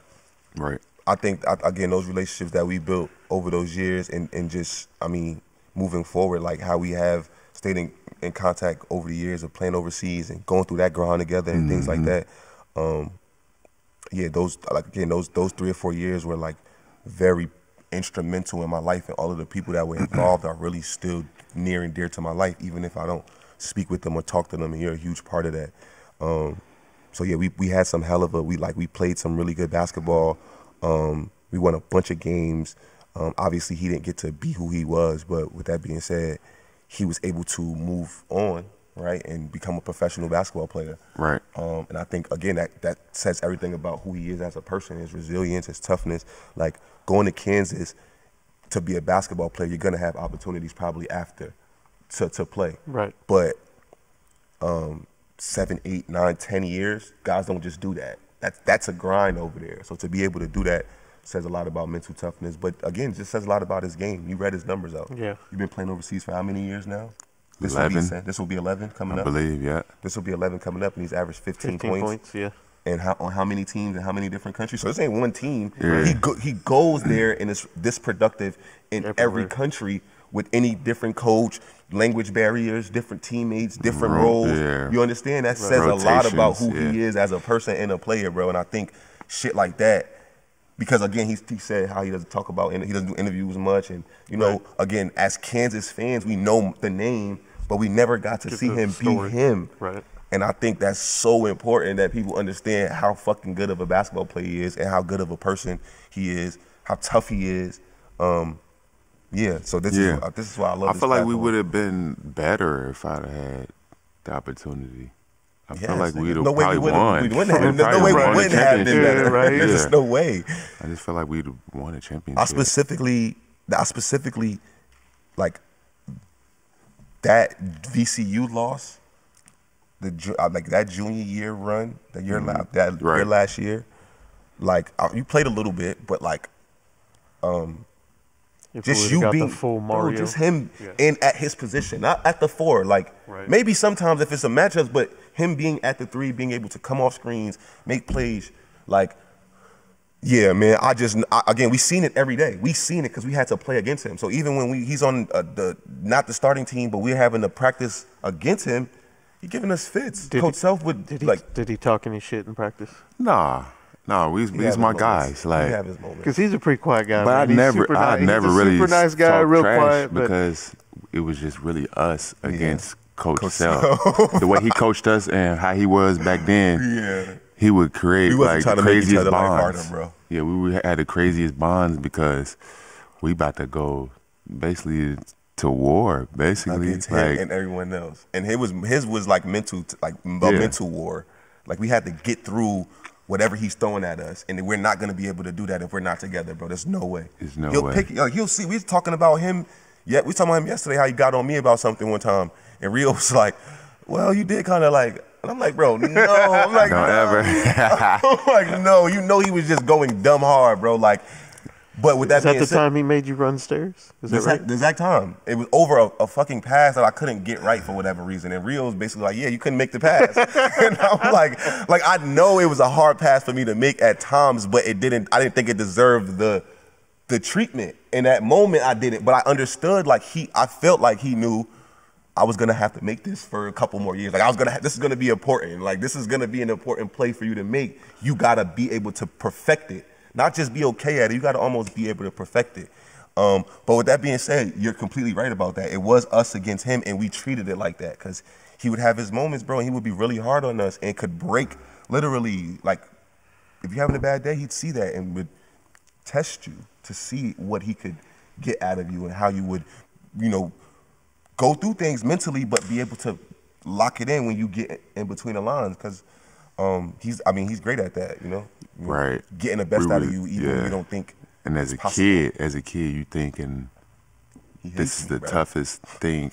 Right. I think again those relationships that we built over those years, and just moving forward, like how we have stayed in contact over the years of playing overseas and going through that grind together and things like that. Those 3 or 4 years were like very instrumental in my life, and all of the people that were involved are really still near and dear to my life, even if I don't speak with them or talk to them, and you're a huge part of that. So yeah, we had some hell of we played some really good basketball. We won a bunch of games. Obviously he didn't get to be who he was, but with that being said, he was able to move on, right, and become a professional basketball player. Right. And I think, again, that says everything about who he is as a person, his resilience, his toughness. Like, going to Kansas to be a basketball player, you're going to have opportunities probably after to play. Right. But 7, 8, 9, 10 years, guys don't just do that. That's a grind over there. So to be able to do that says a lot about mental toughness. But again, just says a lot about his game. You read his numbers out. Yeah. You've been playing overseas for how many years now? 11. This will be 11 coming up. I believe, yeah. This will be 11 coming up, and he's averaged 15 points. Yeah. And on how many teams and how many different countries? So this ain't one team. Yeah. He goes there and is this productive in Everywhere. every country with any different coach, language barriers, different teammates, different roles. Yeah. You understand? That says a lot about who he is as a person and a player, bro. And I think shit like that, because again, he said how he doesn't talk about, he doesn't do interviews much. And, you know, again, as Kansas fans, we know the name, but we never got to see him be him. Right. And I think that's so important that people understand how fucking good of a basketball player he is and how good of a person he is, how tough he is. So this is why I love. I feel like we would have been better if I'd had the opportunity. I feel like we'd have probably won. There's no way we wouldn't have been better. Right? There's just no way. I just feel like we'd have won a championship. I specifically like that VCU loss. Like that junior year run, year last year, like you played a little bit, but like, just you being full Mario, just him in at his position, not at the 4. Like maybe sometimes if it's a matchup, but him being at the 3, being able to come off screens, make plays, like, yeah, man. Again, we seen it every day. We seen it because we had to play against him. So even when he's on not the starting team, but we're having to practice against him. He giving us fits. Coach Self would did he talk any shit in practice? Nah. No, he's my guys. He Like, have his moments. Because he's a pretty quiet guy. but man. I never he's a really super nice guy, talk real trash quiet, but because it was just really us against Coach Coach Sell. The way he coached us and how he was back then. Yeah. He would create We wasn't like the trying to make each craziest other life bonds. harder, bro. Yeah, we had the craziest bonds because we about to go basically to war, basically. Against him Like, and everyone else. And his was like mental, mental war. Like we had to get through whatever he's throwing at us, and we're not gonna be able to do that if we're not together, bro. There's no way. There's no He'll way. He'll see. We was talking about him. Yeah, we was talking about him yesterday. How he got on me about something one time, and Rio was like, "Well, you did kind of like." And I'm like, "Bro, no." I'm like, don't ever. I'm like, no. You know, he was just going dumb hard, bro. Like, but with that is that being the said, time he made you run stairs? Is that right? the exact time. It was over a fucking pass that I couldn't get right for whatever reason. And Rio was basically like, yeah, you couldn't make the pass. And I'm like I know it was a hard pass for me to make at times, but I didn't think it deserved the treatment. In that moment, I didn't. But I understood, I felt like he knew I was gonna have to make this for a couple more years. Like this is gonna be important. Like this is gonna be an important play for you to make. You gotta be able to perfect it. Not just be okay at it, you gotta almost be able to perfect it. But with that being said, you're completely right about that. It was us against him, and we treated it like that because he would have his moments, bro, and he would be really hard on us and could break literally. Like if you're having a bad day, he'd see that and would test you to see what he could get out of you and how you would, go through things mentally, but be able to lock it in when you get in between the lines because. He's great at that, Right. Getting the best out of you, even when you don't think. And as a kid, you thinking this is the toughest thing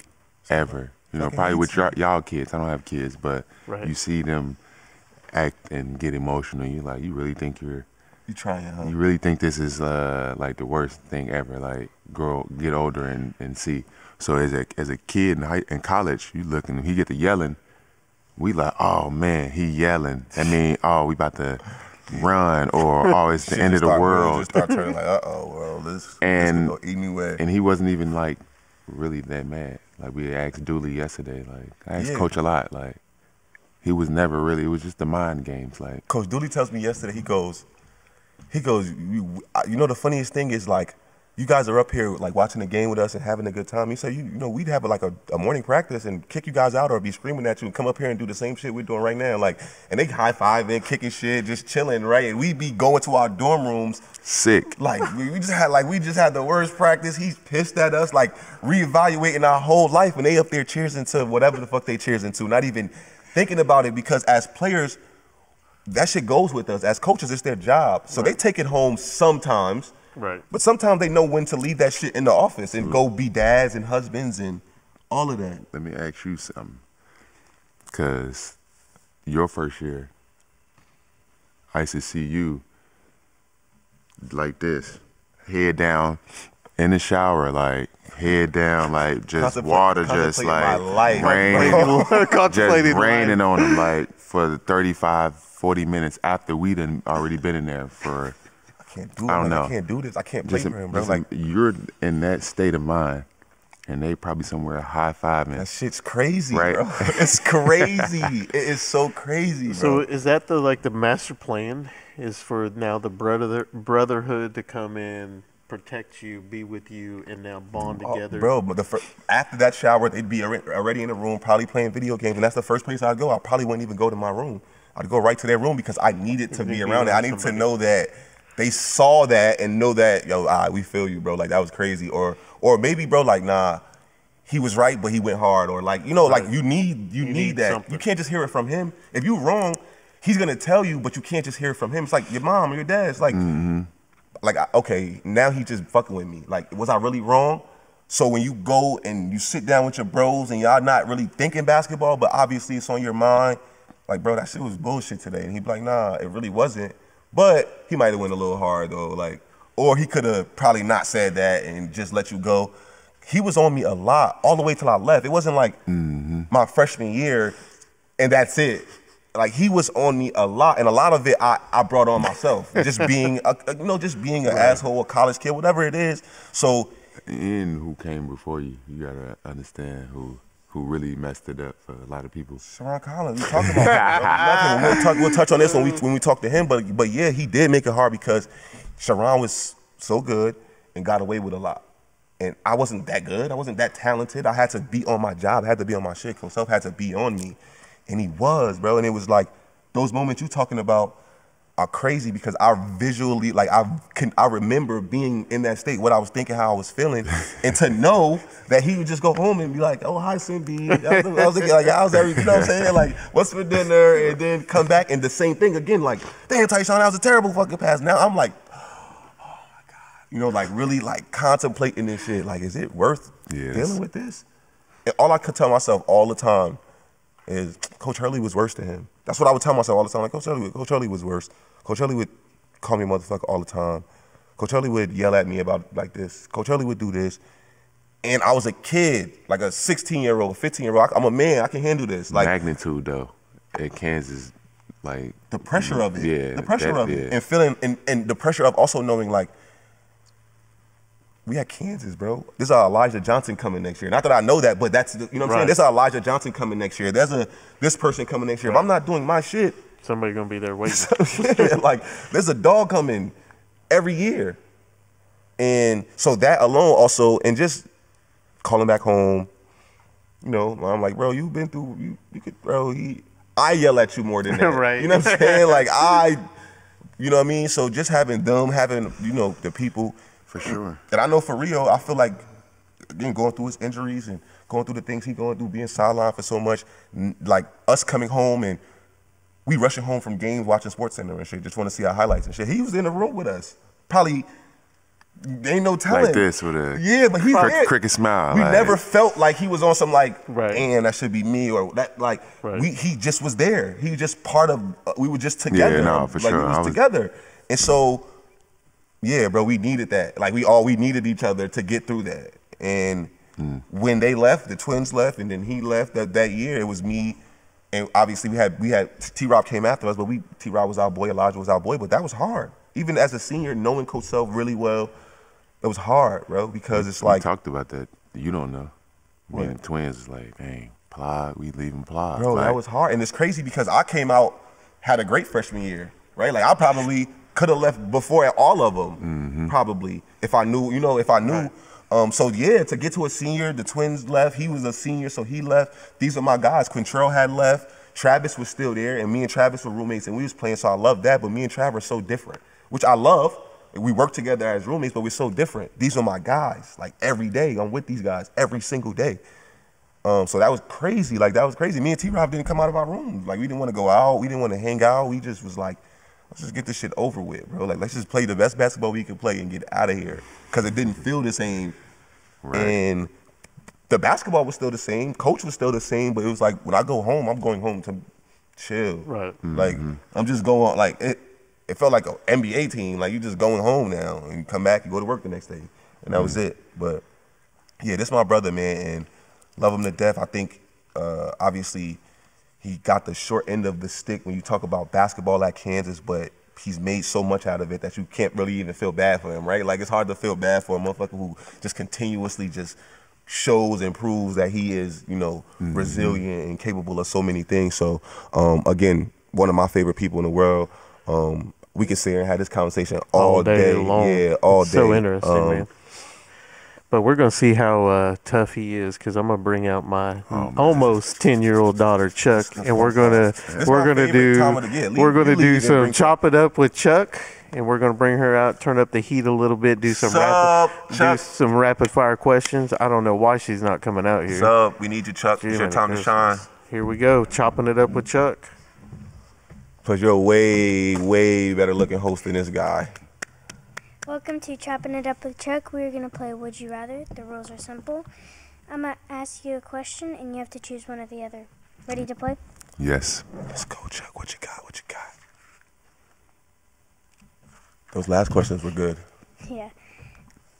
ever. Probably with y'all kids. I don't have kids, but you see them act and get emotional. You really think you trying, huh? You really think this is like the worst thing ever. Like get older and see. So as a kid in college, you look and he get to yelling. We like, oh man, he yelling. That mean, we about to run, or it's the end of the world. Just start turning like, well, this can go anywhere. And he wasn't even like really that mad. Like we asked Dooley yesterday. Like I asked Coach a lot. Like he was never really. It was just the mind games. Like Coach Dooley tells me yesterday. He goes. The funniest thing is like. You guys are up here like watching the game with us and having a good time. He said, we'd have like a morning practice and kick you guys out or be screaming at you and come up here and do the same shit we're doing right now. Like, and they high-fiving, kicking shit, just chilling, right? And we'd be going to our dorm rooms. Sick. Like, we just had the worst practice. He's pissed at us, like reevaluating our whole life. And they up there cheersing to whatever the fuck they cheers into, not even thinking about it because as players, that shit goes with us. As coaches, it's their job. So they take it home sometimes. Right. But sometimes they know when to leave that shit in the office and go be dads and husbands and all of that. Let me ask you something. Because your first year, I used to see you like this, head down in the shower, like head down, like just water, just like raining, just raining on them, like for the 35, 40 minutes after we done already been in there for. I don't know. I can't do this. I can't play for him, bro. Like you're in that state of mind, and they probably somewhere high-fiving. That shit's crazy, right? Bro. It's crazy. It is so crazy, bro. So is that the master plan? Is for now the brotherhood to come in, protect you, be with you, and now bond together? Bro, but after that shower, they'd be already in the room, probably playing video games, and that's the first place I'd go. I probably wouldn't even go to my room. I'd go right to their room because I needed to be around it. I needed to know that. They saw that and know that, we feel you, bro. Like, that was crazy. Or maybe, bro, like, nah, he was right, but he went hard. Or, like, like, you need that. Something. You can't just hear it from him. If you're wrong, he's going to tell you, but you can't just hear it from him. It's like your mom or your dad. It's like, okay, now he's just fucking with me. Like, was I really wrong? So when you go and you sit down with your bros and y'all not really thinking basketball, but obviously it's on your mind, like, bro, that shit was bullshit today. And he'd be like, nah, it really wasn't. But he might have went a little hard though, like, or he could have probably not said that and just let you go. He was on me a lot all the way till I left. It wasn't like my freshman year and that's it. Like he was on me a lot, and a lot of it I brought on myself. Just being an asshole, a college kid, whatever it is. So and who came before you? You gotta understand who who really messed it up for a lot of people. Sharon Collins, we talked about that. We'll touch on this when we talk to him. But yeah, he did make it hard because Sharon was so good and got away with a lot. And I wasn't that good. I wasn't that talented. I had to be on my job. I had to be on my shit. Himself had to be on me. And he was, bro. And it was like those moments you talking about are crazy because I visually, like I remember being in that state, what I was thinking, how I was feeling, and to know that he would just go home and be like, "Oh, hi, Cindy." I was thinking like, "How's everything?" You know what I'm saying? Like, "What's for dinner?" And then come back and the same thing again. Like, "Damn, Tyshawn, that was a terrible fucking pass." Now I'm like, "Oh my god," you know, like really like contemplating this shit. Like, is it worth dealing with this? And all I could tell myself all the time is Coach Hurley was worse than him. That's what I would tell myself all the time. Like, Coach Hurley was worse. Coach Hurley would call me motherfucker all the time. Coach Hurley would yell at me about like this. Coach Hurley would do this. And I was a kid, like a 16-year-old, 15-year-old. I'm a man. I can handle this. Like magnitude though, at Kansas, like the pressure of it. Yeah, the pressure of it, and feeling, and the pressure of also knowing like we had Kansas, bro. There's a Elijah Johnson coming next year. Not that I know that, but that's you know what I'm saying. There's a Elijah Johnson coming next year. There's this person coming next year. If I'm not doing my shit, somebody gonna be there waiting. Like there's a dog coming every year, and so that alone also, and just calling back home, you know, I'm like, bro, you've been through, you could, bro. I yell at you more than that, right? You know what I'm saying? Like you know what I mean. So just having you know, the people for sure. And I know for Rio, I feel like again going through his injuries and going through the things he going through, being sidelined for so much, like us coming home and we rushing home from games, watching SportsCenter and shit, just want to see our highlights and shit. He was in the room with us. Probably ain't no telling. Like this with a but he's cricket smile. We like, never felt like he was on some like, and that should be me or that. Like he just was there. He was just part of. We were just together. Yeah, no, for like, sure. We was together, and so yeah, bro, we needed that. Like we needed each other to get through that. And when they left, the twins left, and then he left that year. It was me. And obviously we had T-Rob came after us, but T-Rob was our boy, Elijah was our boy, but that was hard. Even as a senior, knowing Coach Self really well, it was hard, bro, because it's like. We talked about that. You don't know. Me and the twins is like, dang, Plod, we leaving Plod. Bro, like, that was hard. And it's crazy because I came out, had a great freshman year, right? Like I probably could have left before all of them, probably, if I knew, you know, So yeah, to get to a senior, the twins left. He was a senior, so he left. These are my guys. Quintrell had left. Travis was still there, and me and Travis were roommates, and we was playing. So I love that. But me and Travis are so different, which I love. We work together as roommates, but we're so different. These are my guys. Like every day, I'm with these guys every single day. So that was crazy. Like that was crazy. Me and T-Rob didn't come out of our rooms. Like we didn't want to go out. We didn't want to hang out. We just was like, let's just get this shit over with, bro. Like let's just play the best basketball we can play and get out of here. Because it didn't feel the same. Right. And the basketball was still the same. Coach was still the same. But it was like when I go home, I'm going home to chill. Right. Like I'm just going like it felt like an NBA team. Like you just going home now and you come back and go to work the next day. And that was it. But yeah, this is my brother, man, and love him to death. I think obviously he got the short end of the stick when you talk about basketball at Kansas, but he's made so much out of it that you can't really even feel bad for him, right? Like it's hard to feel bad for a motherfucker who just continuously just shows and proves that he is, you know, resilient and capable of so many things. So again, one of my favorite people in the world. We could sit here and have this conversation all day long. Yeah, all day. So interesting, man. But we're going to see how tough he is because I'm going to bring out my almost 10-year-old daughter, Chuck, and we're going to do some Chop It Up with Chuck, and we're going to bring her out, turn up the heat a little bit, do some rapid fire questions. I don't know why she's not coming out here. Sup, we need you, Chuck. It's your time to shine. Here we go, chopping it up with Chuck. Because you're a way, way better looking host than this guy. Welcome to Chopping It Up with Chuck. We're going to play Would You Rather. The rules are simple. I'm going to ask you a question, and you have to choose one or the other. Ready to play? Yes. Let's go, Chuck. What you got? What you got? Those last questions were good. Yeah.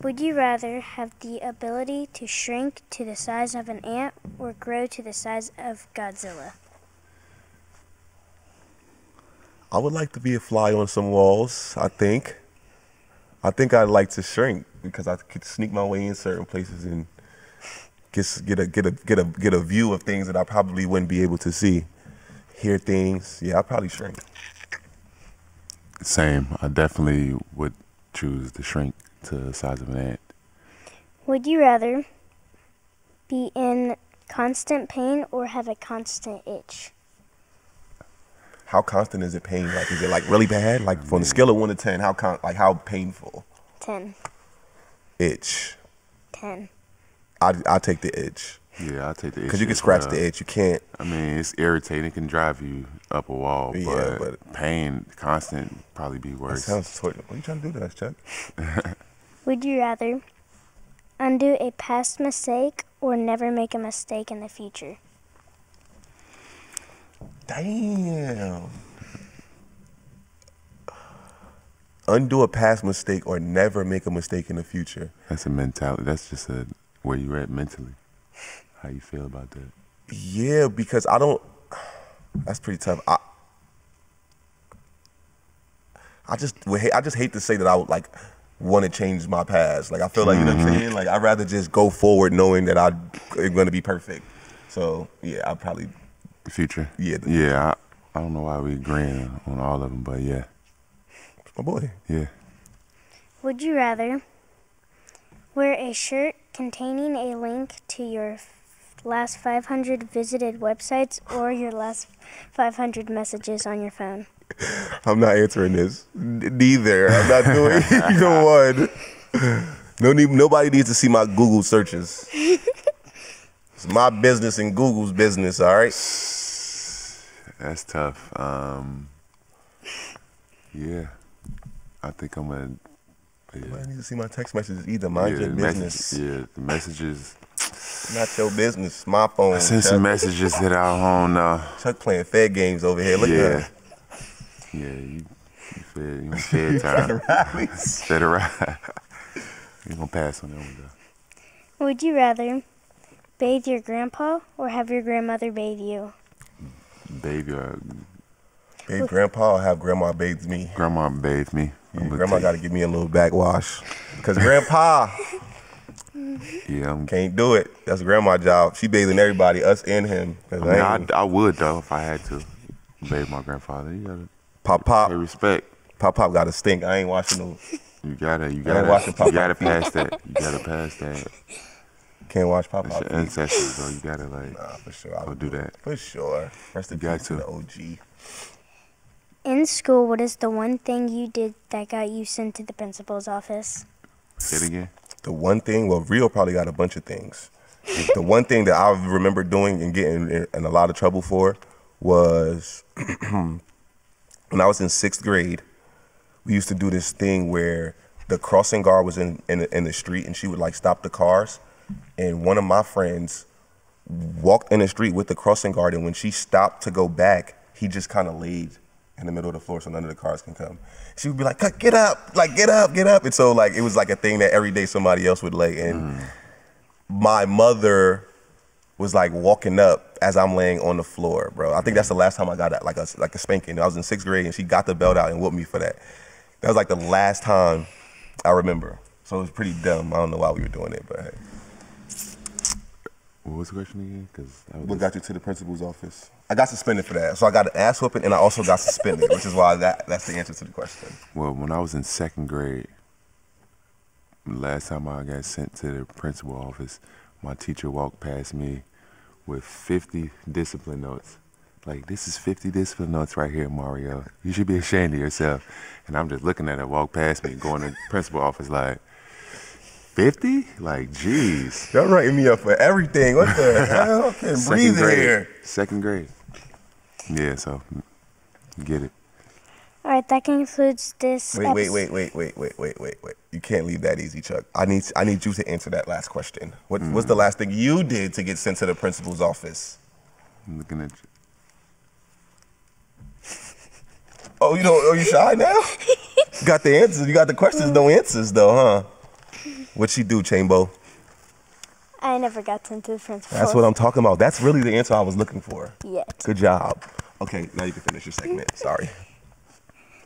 Would you rather have the ability to shrink to the size of an ant or grow to the size of Godzilla? I would like to be a fly on some walls, I think. I think I'd like to shrink because I could sneak my way in certain places and get a view of things that I probably wouldn't be able to see. Hear things. Yeah, I'd probably shrink. Same. I definitely would choose to shrink to the size of an ant. Would you rather be in constant pain or have a constant itch? How constant is it pain? Like, is it like really bad? Like, from the scale of 1 to 10, how painful? 10. Itch. 10. I take the itch. Yeah, I'll take the itch. Because you can scratch the itch. You can't. I mean, it's irritating. It can drive you up a wall. Yeah, but pain, constant, probably be worse. That sounds torture. What are you trying to do to us, Chuck? Would you rather undo a past mistake or never make a mistake in the future? Damn. Undo a past mistake or never make a mistake in the future. That's a mentality. That's just where you're at mentally. How you feel about that? Yeah, because I don't. That's pretty tough. I just hate to say that I would like want to change my past. Like, I feel like, you know what I'm saying? Like, I'd rather just go forward knowing that I'm going to be perfect. So yeah, I'll probably. The future. Yeah. Yeah. I don't know why we agreeing on all of them, but yeah. My boy. Yeah. Would you rather wear a shirt containing a link to your last 500 visited websites or your last 500 messages on your phone? I'm not answering this. Neither. I'm not doing either one. Nobody needs to see my Google searches. It's my business and Google's business, all right? That's tough. Yeah. I think I'm going to... Nobody needs to see my text messages either. Mind your business. The messages... Not your business. My phone. I sent some messages that I don't know. Chuck playing Fed games over here. Look at him. Yeah, you fed time. Fed a ride. You gonna pass on that one though. Would you rather bathe your grandpa or have your grandmother bathe you? Bathe grandpa or have grandma bathe me? Grandma bathe me. Yeah, grandma got to give me a little backwash. Because grandpa can't do it. That's grandma's job. She bathing everybody, us and him. I would though if I had to bathe my grandfather. You gotta Pop. pay respect. Pop got to stink. I ain't washing no. You gotta pass that. You gotta pass that. Can't wash Pop. That's your ancestors, though. You gotta for sure. go do that. For sure. Rest in peace to the OG. In school, what is the one thing you did that got you sent to the principal's office? Say it again. The one thing, well, Rio probably got a bunch of things. The one thing that I remember doing and getting in a lot of trouble for was when I was in 6th grade, we used to do this thing where the crossing guard was in the street and she would like stop the cars. And one of my friends walked in the street with the crossing guard, and when she stopped to go back, he just kind of laid in the middle of the floor so none of the cars can come. She would be like, get up, like, get up. And so like, it was like a thing that every day somebody else would lay. And my mother was like walking up as I'm laying on the floor, bro. I think that's the last time I got like a spanking. I was in 6th grade and she got the belt out and whooped me for that. That was like the last time I remember. So it was pretty dumb. I don't know why we were doing it, but hey. What was the question again? What got you to the principal's office? I got suspended for that. So I got an ass whooping and I also got suspended, which is why that's the answer to the question. Well, when I was in 2nd grade, last time I got sent to the principal office, my teacher walked past me with 50 discipline notes. Like, this is 50 discipline notes right here, Mario. You should be ashamed of yourself. And I'm just looking at her walk past me, going to the principal office like, 50? Like, jeez. Y'all writing me up for everything. What the hell? I can't breathe here. 2nd grade. Yeah, so get it. All right, that concludes this. Wait. You can't leave that easy, Chuck. I need you to answer that last question. What's the last thing you did to get sent to the principal's office? I'm looking at you. Oh, you shy now? You got the answers. You got the questions, no answers though, huh? What'd she do, Chambo? I never got sent to the principal. That's what I'm talking about. That's really the answer I was looking for. Yet. Good job. Okay, now you can finish your segment. Sorry.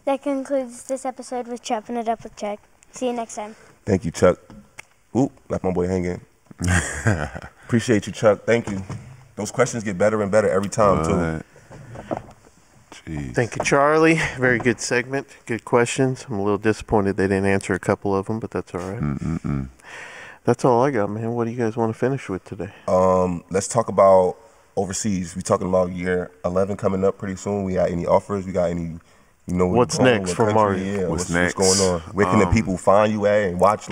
That concludes this episode with Chopping It Up with Chuck. See you next time. Thank you, Chuck. Ooh, left my boy hanging. Appreciate you, Chuck. Thank you. Those questions get better and better every time, too. Jeez. Thank you, Charlie. Very good segment. Good questions. I'm a little disappointed they didn't answer a couple of them, but that's all right. That's all I got, man. What do you guys want to finish with today? Let's talk about overseas. We talking about year 11 coming up pretty soon. We got any offers? We got any, what's next for Mario? Yeah, What's what's going on? Where can the people find you at and watch,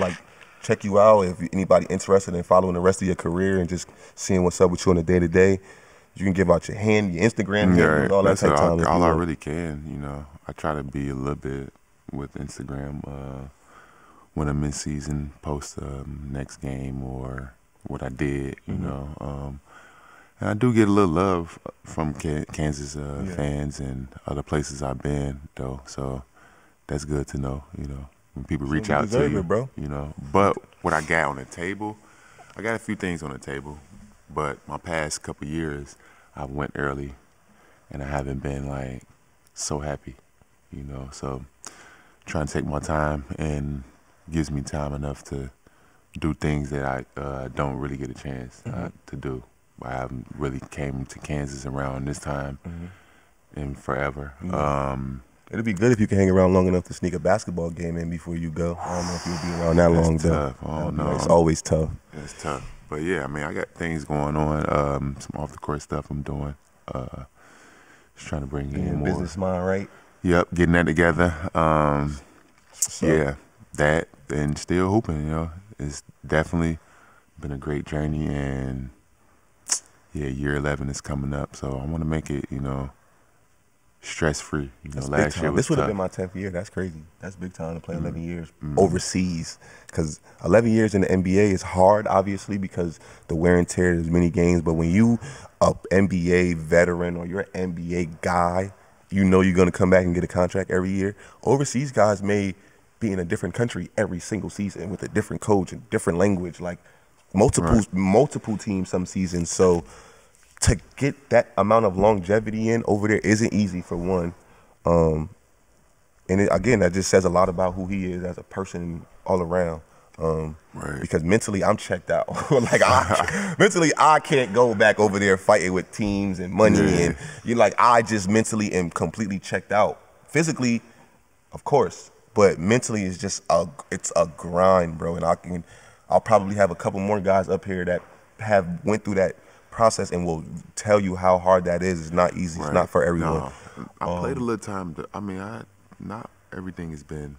check you out? If anybody interested in following the rest of your career and just seeing what's up with you on a day-to-day, you can give out your Instagram handles, all that type of time. All I really can, I try to be a little bit with Instagram when I'm in season, post next game or what I did, and I do get a little love from Kansas fans and other places I've been, though. So that's good to know, when people reach out to you, bro. But what I got on the table, I got a few things on the table, but my past couple years, I went early, and I haven't been so happy, So trying to take my time and gives me time enough to do things that I don't really get a chance to do. I haven't really came to Kansas around this time in forever. It'd be good if you can hang around long enough to sneak a basketball game in before you go. I don't know if you'll be around that long, though. Oh, no. It's always tough. It's tough. But, yeah, I got things going on, some off-the-court stuff I'm doing. Just trying to bring in more. Business mind, right? Yep, getting that together. Yeah, that and still hooping, It's definitely been a great journey, and, yeah, year 11 is coming up, so I want to make it, stress-free. Last year was This would have tough. been my 10th year. That's crazy. That's big time to play 11 years overseas. Because 11 years in the NBA is hard, obviously, because the wear and tear, there's many games. But when you a NBA veteran or you're an NBA guy, you're going to come back and get a contract every year. Overseas guys may be in a different country every single season with a different coach and different language, multiple teams some seasons. So to get that amount of longevity in over there isn't easy, for one. And again, that just says a lot about who he is as a person all around. Right. Because mentally, I'm checked out. Mentally, I can't go back over there fighting with teams and money. Yeah. And I just mentally am completely checked out. Physically, of course, but mentally, it's just it's a grind, bro. And I'll probably have a couple more guys up here that have went through that process and will tell you how hard that is. It's not easy. Right. It's not for everyone. No, I played a little time. Not everything has been,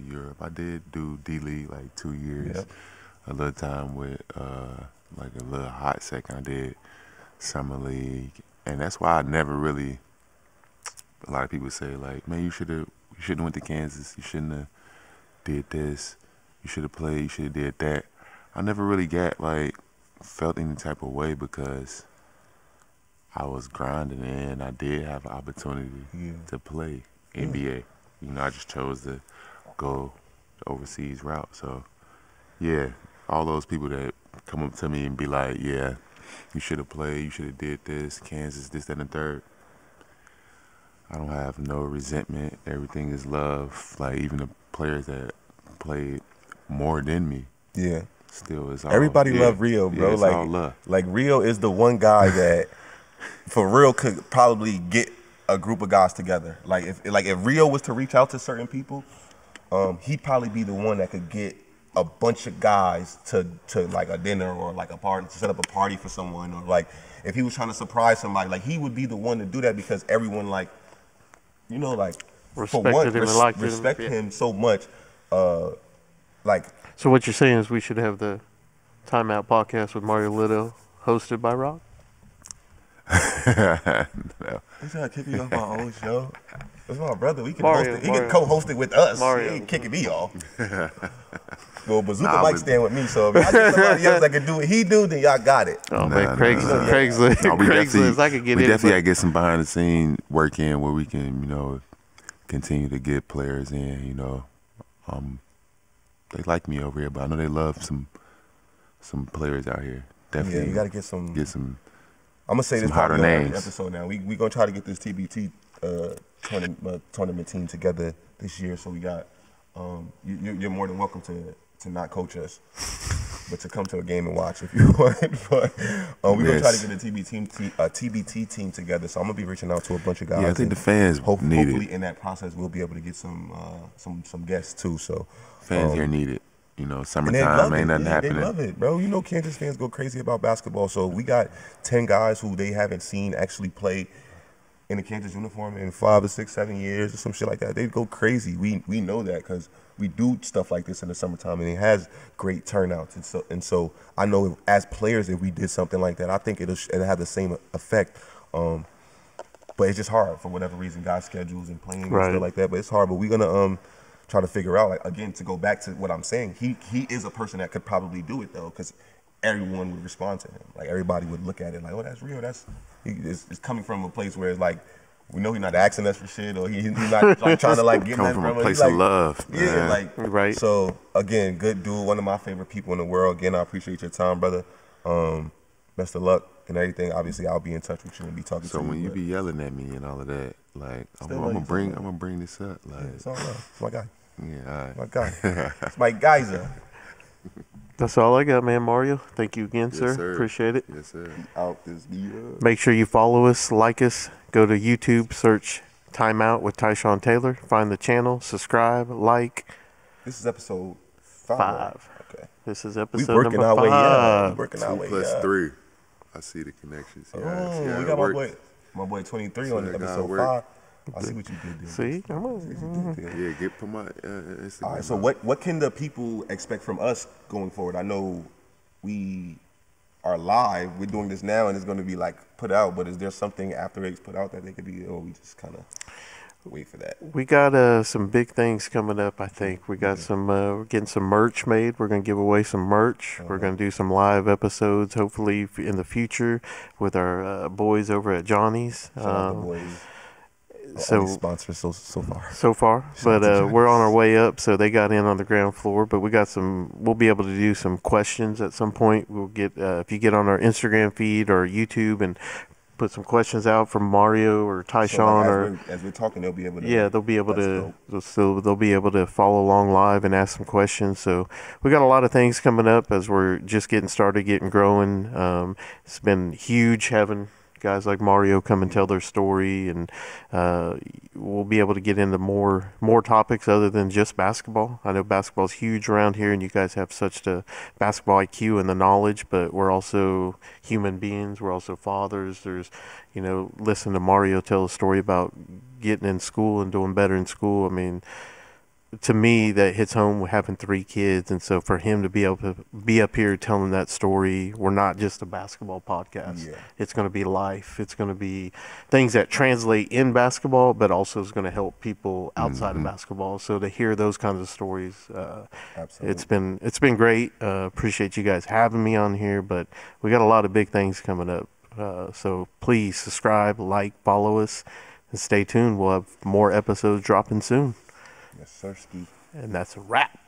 Europe. I did do D-League 2 years. Yep. A little time with a little hot second. I did Summer League, and that's why I never really. A lot of people say man, you shouldn't went to Kansas. You shouldn't have did this. You should have played. You should have did that. I never really felt any type of way because I was grinding and I did have an opportunity to play NBA. I just chose to go the overseas route. So, yeah, all those people that come up to me and be like, yeah, you should have played, you should have did this, Kansas, this, that, and the third. I don't have no resentment. Everything is love. Even the players that played more than me. Yeah. Still is all. Everybody love Rio, bro. Yeah, it's all love. Rio is the one guy that for real could probably get a group of guys together. If Rio was to reach out to certain people, he'd probably be the one that could get a bunch of guys to a dinner or a party, to set up a party for someone, or if he was trying to surprise somebody, he would be the one to do that because everyone respect him so much. So what you're saying is we should have the Timeout podcast with Mario Little, hosted by Rock? No. He's trying to kick me off my own show. That's my brother. We can Mario, host it. He can co-host it with us. Mario. He ain't kicking me off. Well, Bazooka might stand with me, so if y'all get somebody else that can do what he do, then y'all got it. Oh, man, Craigslist. No, Craigslist, I could get in. We definitely got to get some behind-the-scene work in where we can, continue to get players in, They like me over here, but I know they love some players out here. Definitely. Yeah, you got to get some. I'm gonna say this hotter names. Episode now. We gonna try to get this TBT tournament team together this year. So we got. You're more than welcome to not coach us. but to come to a game and watch if you want. But we're gonna try to get a TBT team together. So I'm gonna be reaching out to a bunch of guys. Yeah, I think the fans need it. Hopefully, in that process, we'll be able to get some guests too. So fans here need it. You know, summertime ain't nothing happening. They love it, bro. You know, Kansas fans go crazy about basketball. So we got 10 guys who they haven't seen actually play in a Kansas uniform in 5 or 6, 7 years or some shit like that. They go crazy. We know that because we do stuff like this in the summertime, and it has great turnouts. And so I know as players, if we did something like that, I think it'll have the same effect. But it's just hard for whatever reason, guys' schedules and playing and stuff like that. But it's hard. But we're gonna try to figure out, like, again, to go back to what I'm saying. He is a person that could probably do it though, because everyone would respond to him. Like everybody would look at it like, oh, that's real. It's coming from a place where it's like, we know he's not asking us for shit, or he's not like trying to like get nothing from from a us. place of love. Yeah, Man. like So again, good dude, one of my favorite people in the world. Again, I appreciate your time, brother. Best of luck and everything. Obviously, I'll be in touch with you and be talking to you. So when you be yelling at me and all of that, like I'm gonna bring this up. Like it's all love. It's my guy. Yeah, all right. My guy. It's my geyser. That's all I got, man. Mario, thank you again, Yes, sir. sir. Appreciate it. Yes, sir. Out this beat. Make sure you follow us, like us, go to YouTube, search Timeout with Tyshawn Taylor, find the channel, subscribe, like. This is episode 5. Okay. This is We episode working number our 5. way up. We working our 2 way plus up. 3. I see the connections. Oh, we got my boy 23 on episode 5. I see what you did there. See? Yeah, put my Instagram. All right, so what can the people expect from us going forward? I know we are live. We're doing this now, and it's going to be like put out. But is there something after it's put out that they could be, or we just kind of wait for that? We got some big things coming up, I think. We got some, we're getting some merch made. We're going to give away some merch. We're going to do some live episodes, hopefully in the future, with our boys over at Johnny's. Shout out the boys. So sponsors so far. So far, but we're on our way up. So they got in on the ground floor, but we got some. We'll be able to do some questions at some point. We'll get if you get on our Instagram feed or YouTube and put some questions out from Mario or Tyshawn, as we're talking, they'll be able to. Yeah, they'll be able to. So they'll be able to follow along live and ask some questions. So we got a lot of things coming up as we're just getting started, getting growing. It's been huge having guys like Mario come and tell their story, and we'll be able to get into more topics other than just basketball. I know basketball's huge around here, and you guys have such the basketball IQ and the knowledge, but we're also human beings. We're also fathers. There's, listen to Mario tell a story about getting in school and doing better in school. I mean, to me, that hits home with having 3 kids. And so for him to be able to be up here telling that story, we're not just a basketball podcast. Yeah. It's going to be life. It's going to be things that translate in basketball, but also is going to help people outside of basketball. So to hear those kinds of stories, Absolutely. it's been great. Appreciate you guys having me on here, but we got a lot of big things coming up. So please subscribe, like, follow us, and stay tuned. We'll have more episodes dropping soon. Yes, sir, Ski. And that's a wrap.